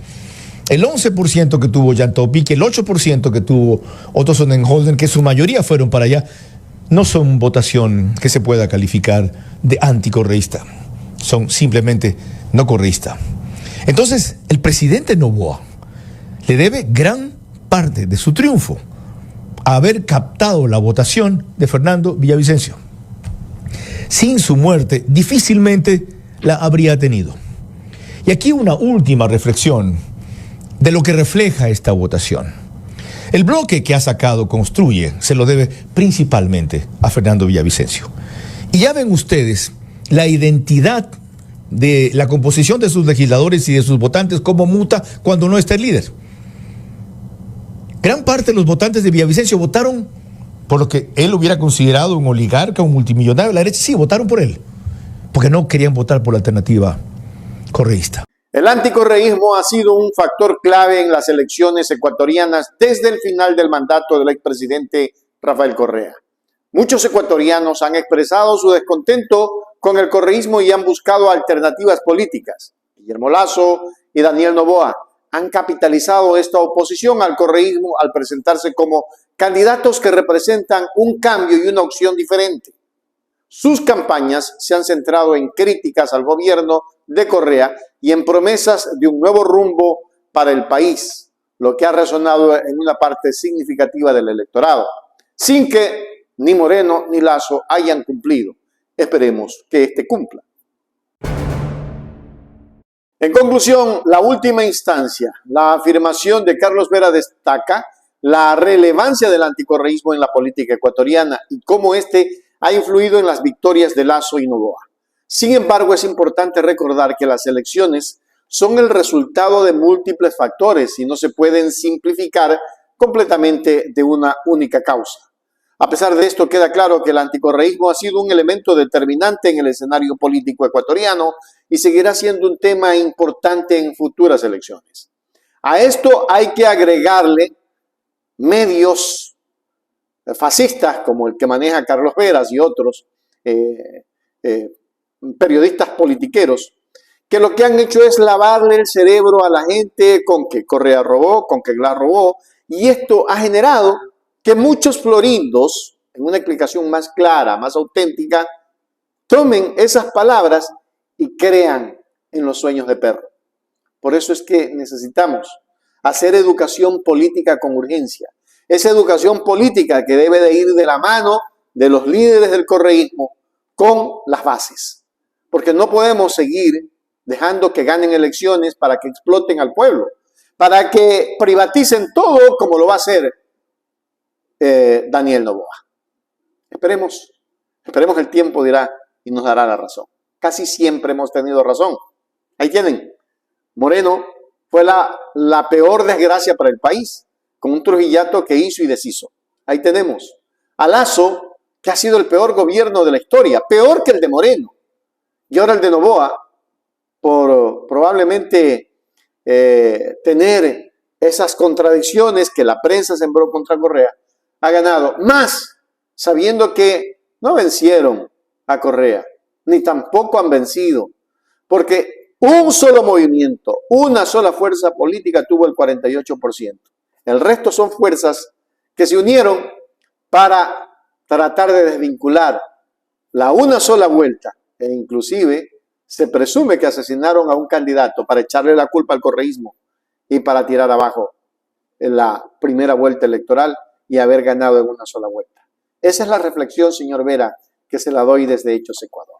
El 11% que tuvo Jan Topic, el 8% que tuvo Otto Sonnenholden, que su mayoría fueron para allá, no son votación que se pueda calificar de anticorreísta. Son simplemente no correísta. Entonces, el presidente Noboa le debe gran parte de su triunfo a haber captado la votación de Fernando Villavicencio. Sin su muerte, difícilmente la habría tenido. Y aquí una última reflexión de lo que refleja esta votación. El bloque que ha sacado Construye se lo debe principalmente a Fernando Villavicencio. Y ya ven ustedes la identidad de la composición de sus legisladores y de sus votantes, cómo muta cuando no está el líder. Gran parte de los votantes de Villavicencio votaron por lo que él hubiera considerado un oligarca, un multimillonario. La derecha sí votaron por él, porque no querían votar por la alternativa correísta. El anticorreísmo ha sido un factor clave en las elecciones ecuatorianas desde el final del mandato del expresidente Rafael Correa. Muchos ecuatorianos han expresado su descontento con el correísmo y han buscado alternativas políticas. Guillermo Lasso y Daniel Noboa han capitalizado esta oposición al correísmo al presentarse como candidatos que representan un cambio y una opción diferente. Sus campañas se han centrado en críticas al gobierno de Correa y en promesas de un nuevo rumbo para el país, lo que ha resonado en una parte significativa del electorado, sin que ni Moreno ni Lasso hayan cumplido. Esperemos que este cumpla. En conclusión, la última instancia, la afirmación de Carlos Vera destaca la relevancia del anticorreísmo en la política ecuatoriana y cómo este ha influido en las victorias de Lasso y Noboa. Sin embargo, es importante recordar que las elecciones son el resultado de múltiples factores y no se pueden simplificar completamente de una única causa. A pesar de esto, queda claro que el anticorreísmo ha sido un elemento determinante en el escenario político ecuatoriano y seguirá siendo un tema importante en futuras elecciones. A esto hay que agregarle medios fascistas como el que maneja Carlos Veras y otros periodistas politiqueros, que lo que han hecho es lavarle el cerebro a la gente con que Correa robó, con que Glass robó, y esto ha generado que muchos florindos, en una explicación más clara, más auténtica, tomen esas palabras y crean en los sueños de perro. Por eso es que necesitamos hacer educación política con urgencia. Esa educación política que debe de ir de la mano de los líderes del correísmo con las bases. Porque no podemos seguir dejando que ganen elecciones para que exploten al pueblo, para que privaticen todo como lo va a hacer Daniel Noboa. Esperemos el tiempo dirá y nos dará la razón. Casi siempre hemos tenido razón. Ahí tienen. Moreno fue la peor desgracia para el país, con un Trujillato que hizo y deshizo. Ahí tenemos a Lasso, que ha sido el peor gobierno de la historia, peor que el de Moreno. Y ahora el de Noboa, por probablemente tener esas contradicciones que la prensa sembró contra Correa, ha ganado más sabiendo que no vencieron a Correa, ni tampoco han vencido, porque un solo movimiento, una sola fuerza política tuvo el 48%. El resto son fuerzas que se unieron para tratar de desvincular la una sola vuelta, e inclusive se presume que asesinaron a un candidato para echarle la culpa al correísmo y para tirar abajo en la primera vuelta electoral y haber ganado en una sola vuelta. Esa es la reflexión, señor Vera, que se la doy desde Hechos Ecuador.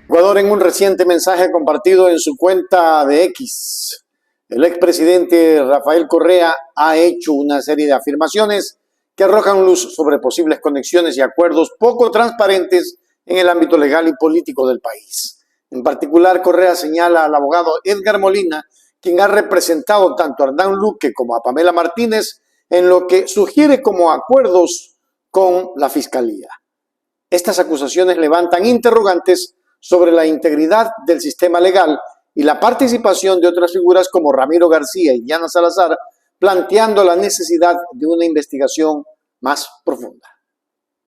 Ecuador, en un reciente mensaje compartido en su cuenta de X, el expresidente Rafael Correa ha hecho una serie de afirmaciones que arrojan luz sobre posibles conexiones y acuerdos poco transparentes en el ámbito legal y político del país. En particular, Correa señala al abogado Edgar Molina, quien ha representado tanto a Hernán Luque como a Pamela Martínez, en lo que sugiere como acuerdos con la Fiscalía. Estas acusaciones levantan interrogantes sobre la integridad del sistema legal y la participación de otras figuras como Ramiro García y Diana Salazar, planteando la necesidad de una investigación más profunda.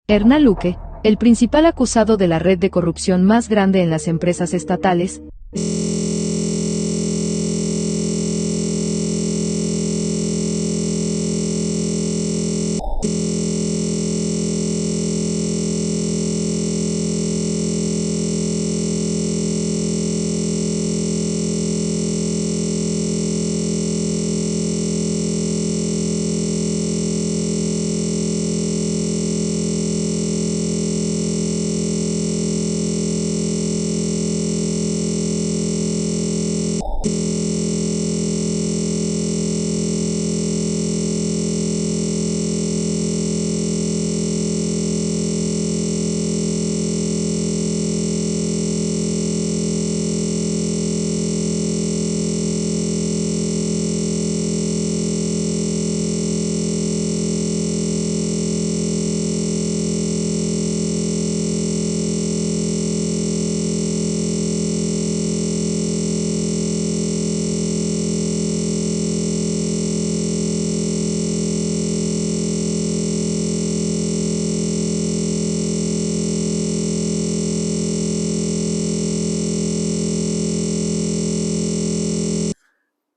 Hernán Luque, el principal acusado de la red de corrupción más grande en las empresas estatales,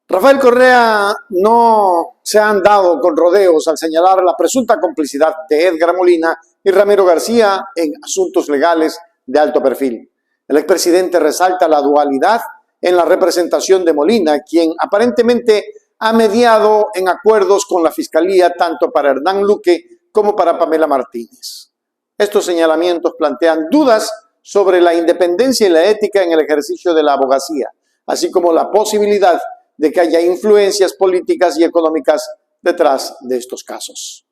Rafael Correa no se ha andado con rodeos al señalar la presunta complicidad de Edgar Molina y Ramiro García en asuntos legales de alto perfil. El expresidente resalta la dualidad en la representación de Molina, quien aparentemente ha mediado en acuerdos con la Fiscalía tanto para Hernán Luque como para Pamela Martínez. Estos señalamientos plantean dudas sobre la independencia y la ética en el ejercicio de la abogacía, así como la posibilidad de que haya influencias políticas y económicas detrás de estos casos.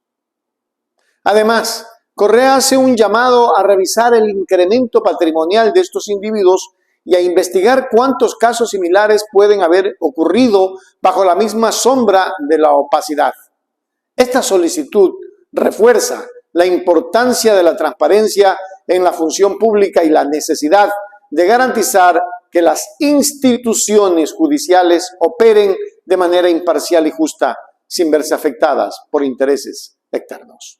Además, Correa hace un llamado a revisar el incremento patrimonial de estos individuos y a investigar cuántos casos similares pueden haber ocurrido bajo la misma sombra de la opacidad. Esta solicitud refuerza la importancia de la transparencia en la función pública y la necesidad de garantizar que las instituciones judiciales operen de manera imparcial y justa, sin verse afectadas por intereses externos.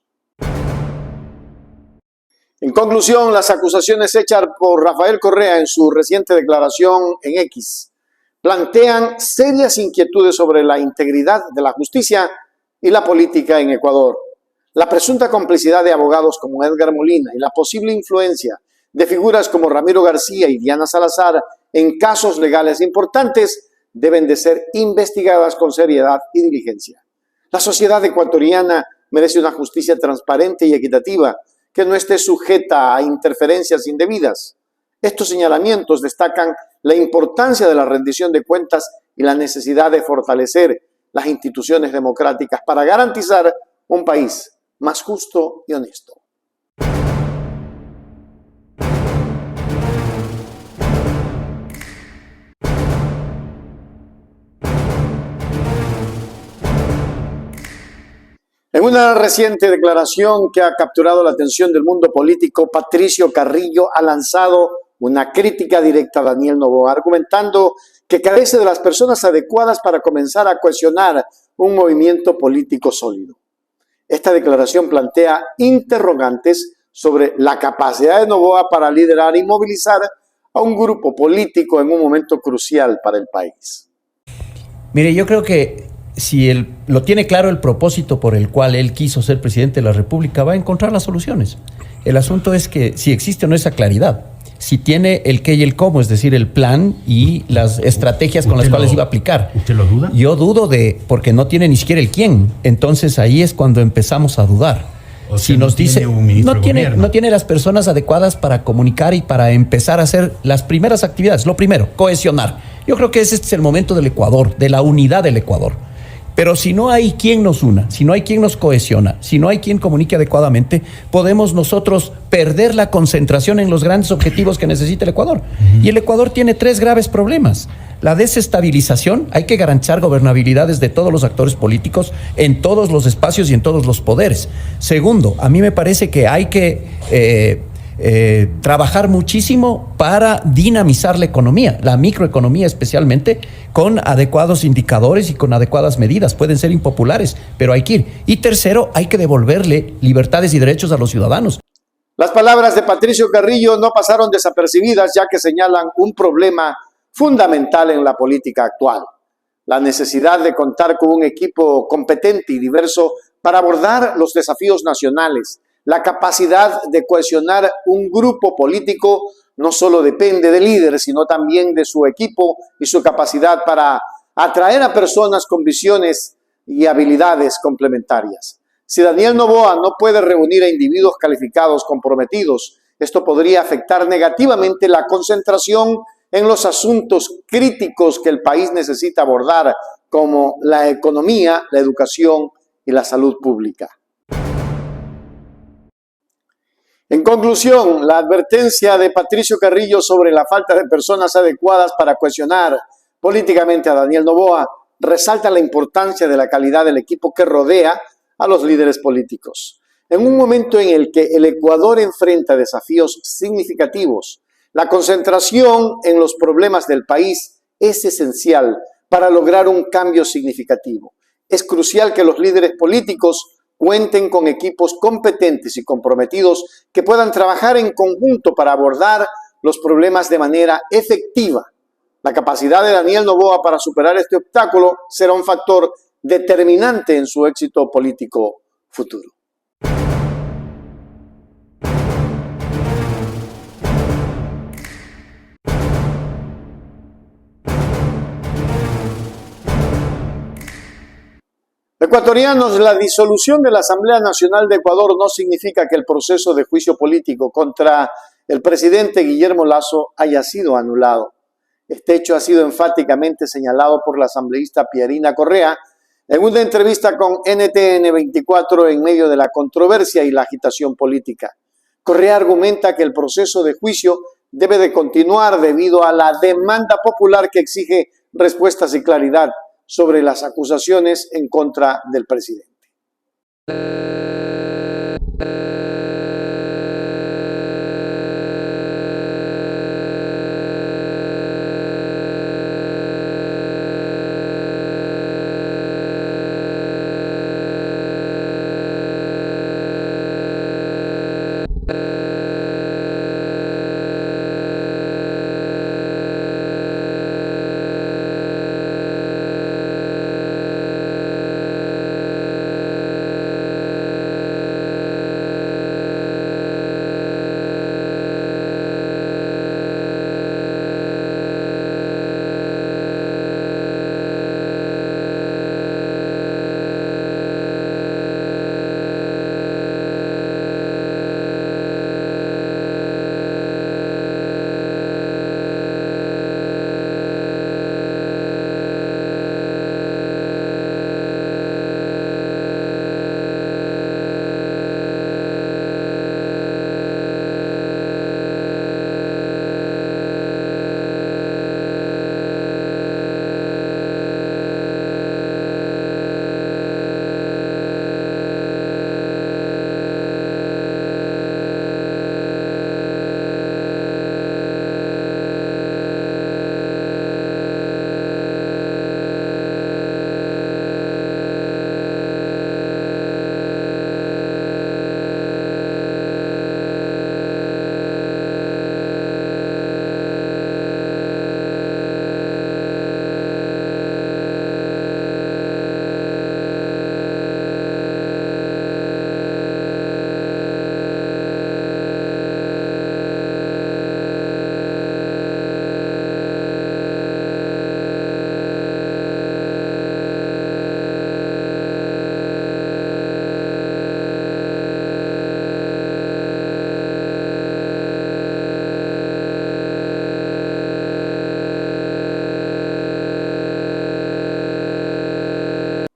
En conclusión, las acusaciones hechas por Rafael Correa en su reciente declaración en X plantean serias inquietudes sobre la integridad de la justicia y la política en Ecuador. La presunta complicidad de abogados como Edgar Molina y la posible influencia de figuras como Ramiro García y Diana Salazar en casos legales importantes deben de ser investigadas con seriedad y diligencia. La sociedad ecuatoriana merece una justicia transparente y equitativa que no esté sujeta a interferencias indebidas. Estos señalamientos destacan la importancia de la rendición de cuentas y la necesidad de fortalecer las instituciones democráticas para garantizar un país más justo y honesto. En una reciente declaración que ha capturado la atención del mundo político, Patricio Carrillo ha lanzado una crítica directa a Daniel Noboa, argumentando que carece de las personas adecuadas para comenzar a cohesionar un movimiento político sólido. Esta declaración plantea interrogantes sobre la capacidad de Noboa para liderar y movilizar a un grupo político en un momento crucial para el país. Mire, yo creo que si él lo tiene claro el propósito por el cual él quiso ser presidente de la República, va a encontrar las soluciones. El asunto es que si existe o no esa claridad, si tiene el qué y el cómo, es decir, el plan y las estrategias con las cuales iba a aplicar. ¿Usted lo duda? Yo dudo porque no tiene ni siquiera el quién. Entonces ahí es cuando empezamos a dudar. O sea, si nos dice, no tiene las personas adecuadas para comunicar y para empezar a hacer las primeras actividades. Lo primero, cohesionar. Yo creo que ese es el momento del Ecuador, de la unidad del Ecuador. Pero si no hay quien nos una, si no hay quien nos cohesiona, si no hay quien comunique adecuadamente, podemos nosotros perder la concentración en los grandes objetivos que necesita el Ecuador. Y el Ecuador tiene 3 graves problemas. La desestabilización, hay que garantizar gobernabilidades de todos los actores políticos en todos los espacios y en todos los poderes. Segundo, a mí me parece que hay que trabajar muchísimo para dinamizar la economía, la microeconomía especialmente, con adecuados indicadores y con adecuadas medidas. Pueden ser impopulares, pero hay que ir. Y tercero, hay que devolverle libertades y derechos a los ciudadanos. Las palabras de Patricio Carrillo no pasaron desapercibidas, ya que señalan un problema fundamental en la política actual: la necesidad de contar con un equipo competente y diverso para abordar los desafíos nacionales. La capacidad de cohesionar un grupo político no solo depende del líder, sino también de su equipo y su capacidad para atraer a personas con visiones y habilidades complementarias. Si Daniel Noboa no puede reunir a individuos calificados comprometidos, esto podría afectar negativamente la concentración en los asuntos críticos que el país necesita abordar, como la economía, la educación y la salud pública. En conclusión, la advertencia de Patricio Carrillo sobre la falta de personas adecuadas para cohesionar políticamente a Daniel Noboa resalta la importancia de la calidad del equipo que rodea a los líderes políticos. En un momento en el que el Ecuador enfrenta desafíos significativos, la concentración en los problemas del país es esencial para lograr un cambio significativo. Es crucial que los líderes políticos cuenten con equipos competentes y comprometidos que puedan trabajar en conjunto para abordar los problemas de manera efectiva. La capacidad de Daniel Noboa para superar este obstáculo será un factor determinante en su éxito político futuro. Ecuatorianos, la disolución de la Asamblea Nacional de Ecuador no significa que el proceso de juicio político contra el presidente Guillermo Lasso haya sido anulado. Este hecho ha sido enfáticamente señalado por la asambleísta Pierina Correa en una entrevista con NTN 24 en medio de la controversia y la agitación política. Correa argumenta que el proceso de juicio debe de continuar debido a la demanda popular que exige respuestas y claridad sobre las acusaciones en contra del presidente.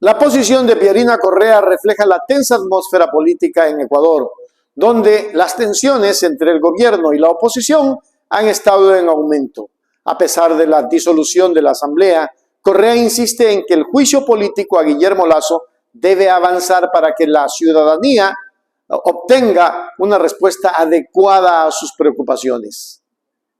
La posición de Pierina Correa refleja la tensa atmósfera política en Ecuador, donde las tensiones entre el gobierno y la oposición han estado en aumento. A pesar de la disolución de la Asamblea, Correa insiste en que el juicio político a Guillermo Lasso debe avanzar para que la ciudadanía obtenga una respuesta adecuada a sus preocupaciones.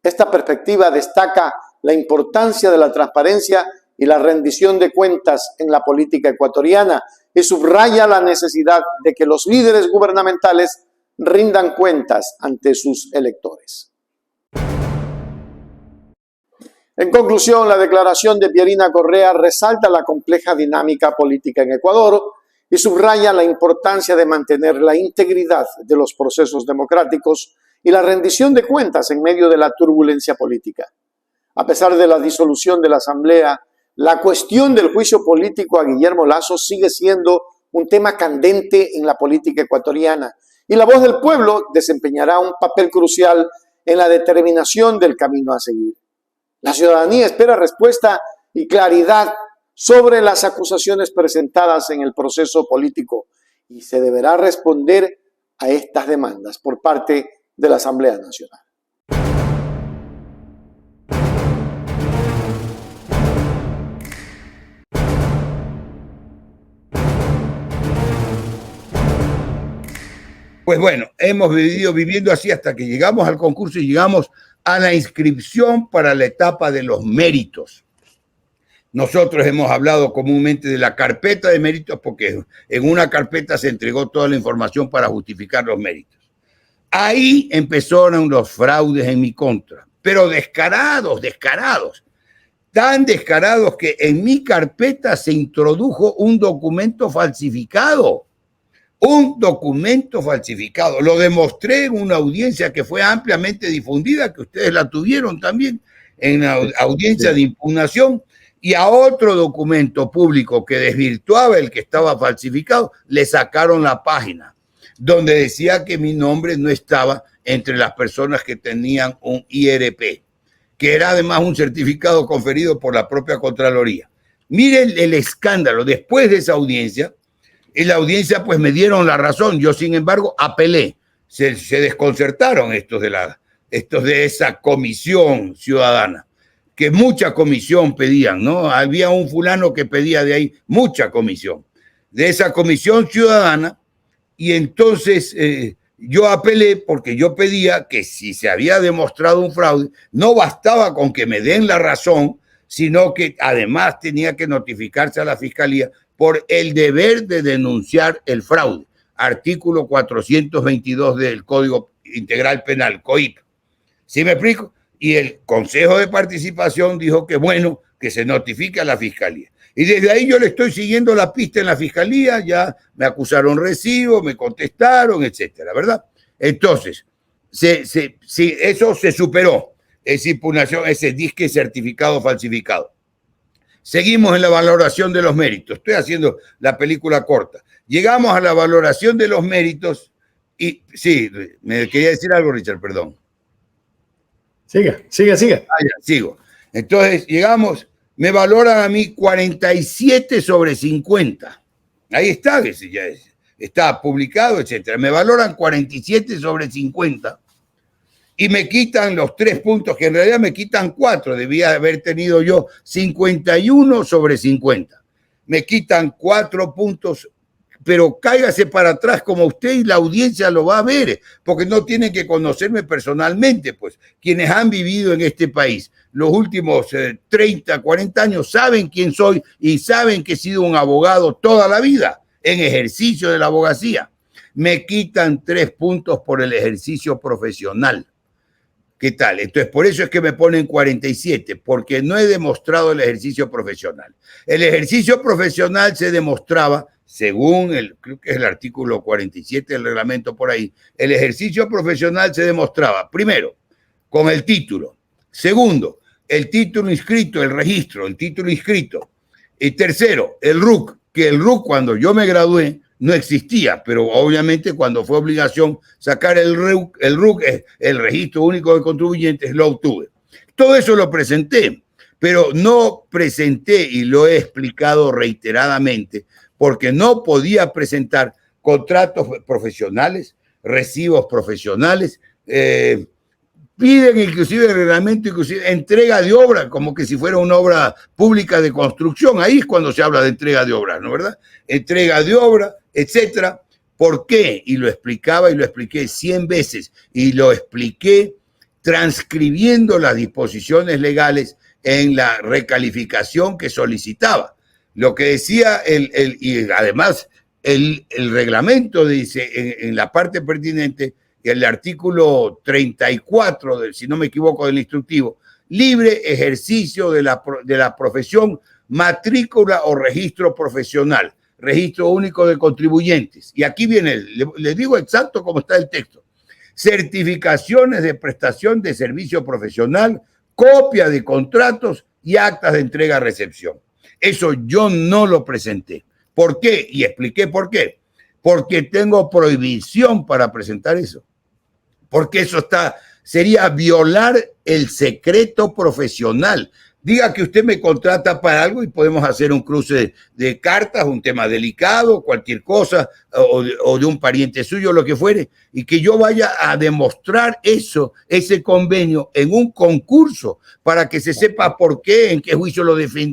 Esta perspectiva destaca la importancia de la transparencia y la rendición de cuentas en la política ecuatoriana y subraya la necesidad de que los líderes gubernamentales rindan cuentas ante sus electores. En conclusión, la declaración de Pierina Correa resalta la compleja dinámica política en Ecuador y subraya la importancia de mantener la integridad de los procesos democráticos y la rendición de cuentas en medio de la turbulencia política. A pesar de la disolución de la Asamblea, la cuestión del juicio político a Guillermo Lasso sigue siendo un tema candente en la política ecuatoriana y la voz del pueblo desempeñará un papel crucial en la determinación del camino a seguir. La ciudadanía espera respuesta y claridad sobre las acusaciones presentadas en el proceso político y se deberá responder a estas demandas por parte de la Asamblea Nacional. Pues bueno, hemos venido viviendo así hasta que llegamos al concurso y llegamos a la inscripción para la etapa de los méritos. Nosotros hemos hablado comúnmente de la carpeta de méritos porque en una carpeta se entregó toda la información para justificar los méritos. Ahí empezaron los fraudes en mi contra, pero descarados, tan descarados que en mi carpeta se introdujo un documento falsificado. Lo demostré en una audiencia que fue ampliamente difundida, que ustedes la tuvieron también, en la audiencia de impugnación, y a otro documento público que desvirtuaba el que estaba falsificado, le sacaron la página, donde decía que mi nombre no estaba entre las personas que tenían un IRP, que era además un certificado conferido por la propia Contraloría. Miren el escándalo. Después de esa audiencia, en la audiencia pues me dieron la razón. Yo, sin embargo, apelé. Se desconcertaron estos de esa comisión ciudadana, que mucha comisión pedían, ¿no? Había un fulano que pedía de ahí mucha comisión, de esa comisión ciudadana, y entonces yo apelé porque yo pedía que si se había demostrado un fraude, no bastaba con que me den la razón, sino que además tenía que notificarse a la Fiscalía por el deber de denunciar el fraude. Artículo 422 del Código Integral Penal, COIP. ¿Sí me explico? Y el Consejo de Participación dijo que bueno, que se notifique a la Fiscalía. Y desde ahí yo le estoy siguiendo la pista en la Fiscalía, ya me acusaron recibo, me contestaron, etcétera, ¿verdad? Entonces, eso se superó, esa impugnación, ese disque certificado falsificado. Seguimos en la valoración de los méritos. Estoy haciendo la película corta. Llegamos a la valoración de los méritos y sí, me quería decir algo, Richard, perdón. Siga. Sigo. Entonces llegamos, me valoran a mí 47 sobre 50. Ahí está, ya está publicado, etcétera. Me valoran 47 sobre 50 y me quitan los 3 puntos, que en realidad me quitan 4. Debía haber tenido yo 51 sobre 50. Me quitan 4 puntos, pero cáigase para atrás como usted y la audiencia lo va a ver, porque no tienen que conocerme personalmente, pues quienes han vivido en este país los últimos 30, 40 años saben quién soy y saben que he sido un abogado toda la vida en ejercicio de la abogacía. Me quitan 3 puntos por el ejercicio profesional. ¿Qué tal? Entonces, por eso es que me ponen 47, porque no he demostrado el ejercicio profesional. El ejercicio profesional se demostraba, según creo que es el artículo 47 del reglamento por ahí, el ejercicio profesional se demostraba, primero, con el título. Segundo, el título inscrito, el registro, el título inscrito. Y tercero, el RUC, que el RUC cuando yo me gradué no existía, pero obviamente cuando fue obligación sacar el RUC, el registro único de contribuyentes, lo obtuve. Todo eso lo presenté, pero no presenté, y lo he explicado reiteradamente, porque no podía presentar contratos profesionales, recibos profesionales, piden inclusive el reglamento, inclusive entrega de obra, como que si fuera una obra pública de construcción. Ahí es cuando se habla de entrega de obra, ¿no es verdad? Entrega de obra, etcétera. ¿Por qué? Y lo explicaba y lo expliqué 100 veces y lo expliqué transcribiendo las disposiciones legales en la recalificación que solicitaba. Lo que decía y además el reglamento dice en la parte pertinente, el artículo 34, si no me equivoco, del instructivo, libre ejercicio de la profesión, matrícula o registro profesional, registro único de contribuyentes. Y aquí viene, les digo exacto cómo está el texto. Certificaciones de prestación de servicio profesional, copia de contratos y actas de entrega-recepción. Eso yo no lo presenté. ¿Por qué? Y expliqué por qué. Porque tengo prohibición para presentar eso. Porque eso sería violar el secreto profesional. Diga que usted me contrata para algo y podemos hacer un cruce de cartas, un tema delicado, cualquier cosa, o de un pariente suyo, lo que fuere, y que yo vaya a demostrar ese convenio en un concurso para que se sepa por qué, en qué juicio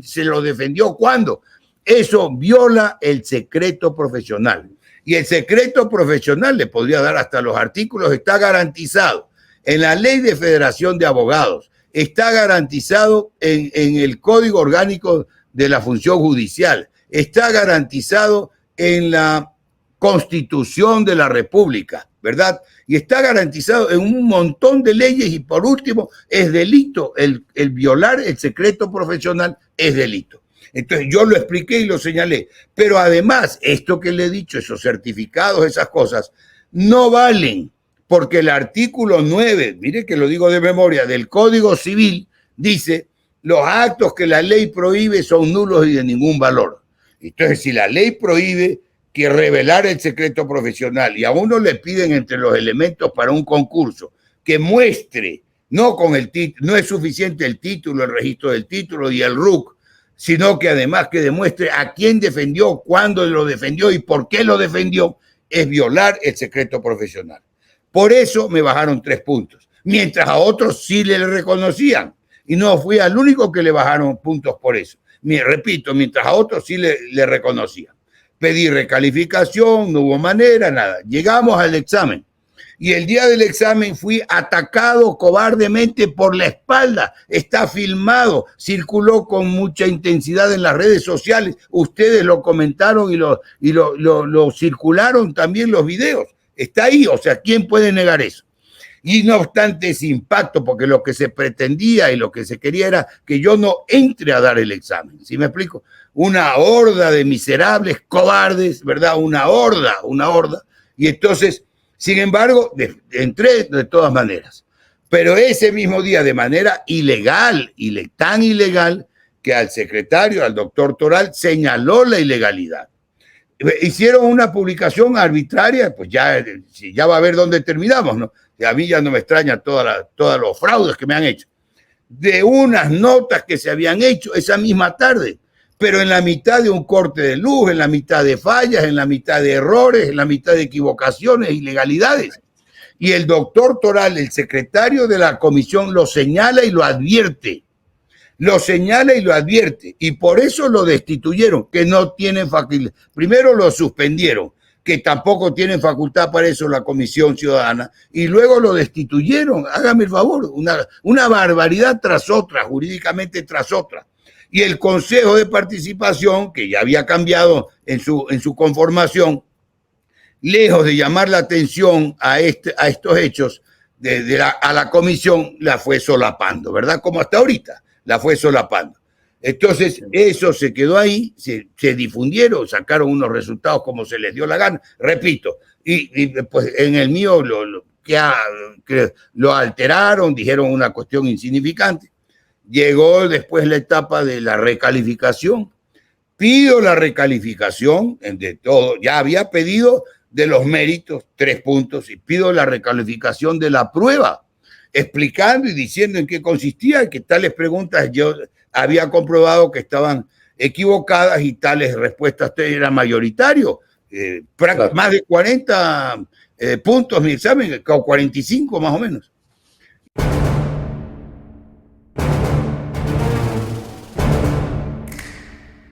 se lo defendió, cuándo. Eso viola el secreto profesional. Y el secreto profesional, le podría dar hasta los artículos, está garantizado en la Ley de Federación de Abogados, está garantizado en el Código Orgánico de la Función Judicial, está garantizado en la Constitución de la República, ¿verdad? Y está garantizado en un montón de leyes y por último es delito, el violar el secreto profesional es delito. Entonces yo lo expliqué y lo señalé, pero además esto que le he dicho, esos certificados, esas cosas, no valen porque el artículo 9, mire que lo digo de memoria, del Código Civil dice los actos que la ley prohíbe son nulos y de ningún valor. Entonces si la ley prohíbe que revelar el secreto profesional y a uno le piden entre los elementos para un concurso que muestre, no es suficiente el título, el registro del título y el RUC, sino que además que demuestre a quién defendió, cuándo lo defendió y por qué lo defendió, es violar el secreto profesional. Por eso me bajaron 3 puntos, mientras a otros sí le reconocían. Y no fui al único que le bajaron puntos por eso. Repito, mientras a otros sí le reconocían. Pedí recalificación, no hubo manera, nada. Llegamos al examen. Y el día del examen fui atacado cobardemente por la espalda. Está filmado, circuló con mucha intensidad en las redes sociales. Ustedes lo comentaron y lo circularon también los videos. Está ahí, o sea, ¿quién puede negar eso? Y no obstante ese impacto, porque lo que se pretendía y lo que se quería era que yo no entre a dar el examen. ¿Sí me explico? Una horda de miserables, cobardes, ¿verdad? Una horda. Y entonces... Sin embargo, entré de todas maneras. Pero ese mismo día, de manera ilegal, tan ilegal, que al secretario, al doctor Toral, señaló la ilegalidad. Hicieron una publicación arbitraria, pues ya va a ver dónde terminamos, ¿no? Y a mí ya no me extraña todos los fraudes que me han hecho. De unas notas que se habían hecho esa misma tarde, pero en la mitad de un corte de luz, en la mitad de fallas, en la mitad de errores, en la mitad de equivocaciones, ilegalidades. Y el doctor Toral, el secretario de la comisión, lo señala y lo advierte. Y por eso lo destituyeron, que no tienen facultad. Primero lo suspendieron, que tampoco tienen facultad para eso la Comisión Ciudadana, y luego lo destituyeron. Hágame el favor, una barbaridad tras otra, jurídicamente tras otra. Y el Consejo de Participación, que ya había cambiado en su conformación, lejos de llamar la atención a estos hechos, a la comisión la fue solapando, ¿verdad? Como hasta ahorita, la fue solapando. Entonces, eso se quedó ahí, se difundieron, sacaron unos resultados como se les dio la gana, repito, y pues en el mío lo alteraron, dijeron una cuestión insignificante. Llegó después la etapa de la recalificación. Pido la recalificación de todo. Ya había pedido de los méritos 3 puntos y pido la recalificación de la prueba. explicando y diciendo en qué consistía, que tales preguntas yo había comprobado que estaban equivocadas y tales respuestas eran mayoritario. Claro. Más de 40 puntos mi examen, o 45 más o menos.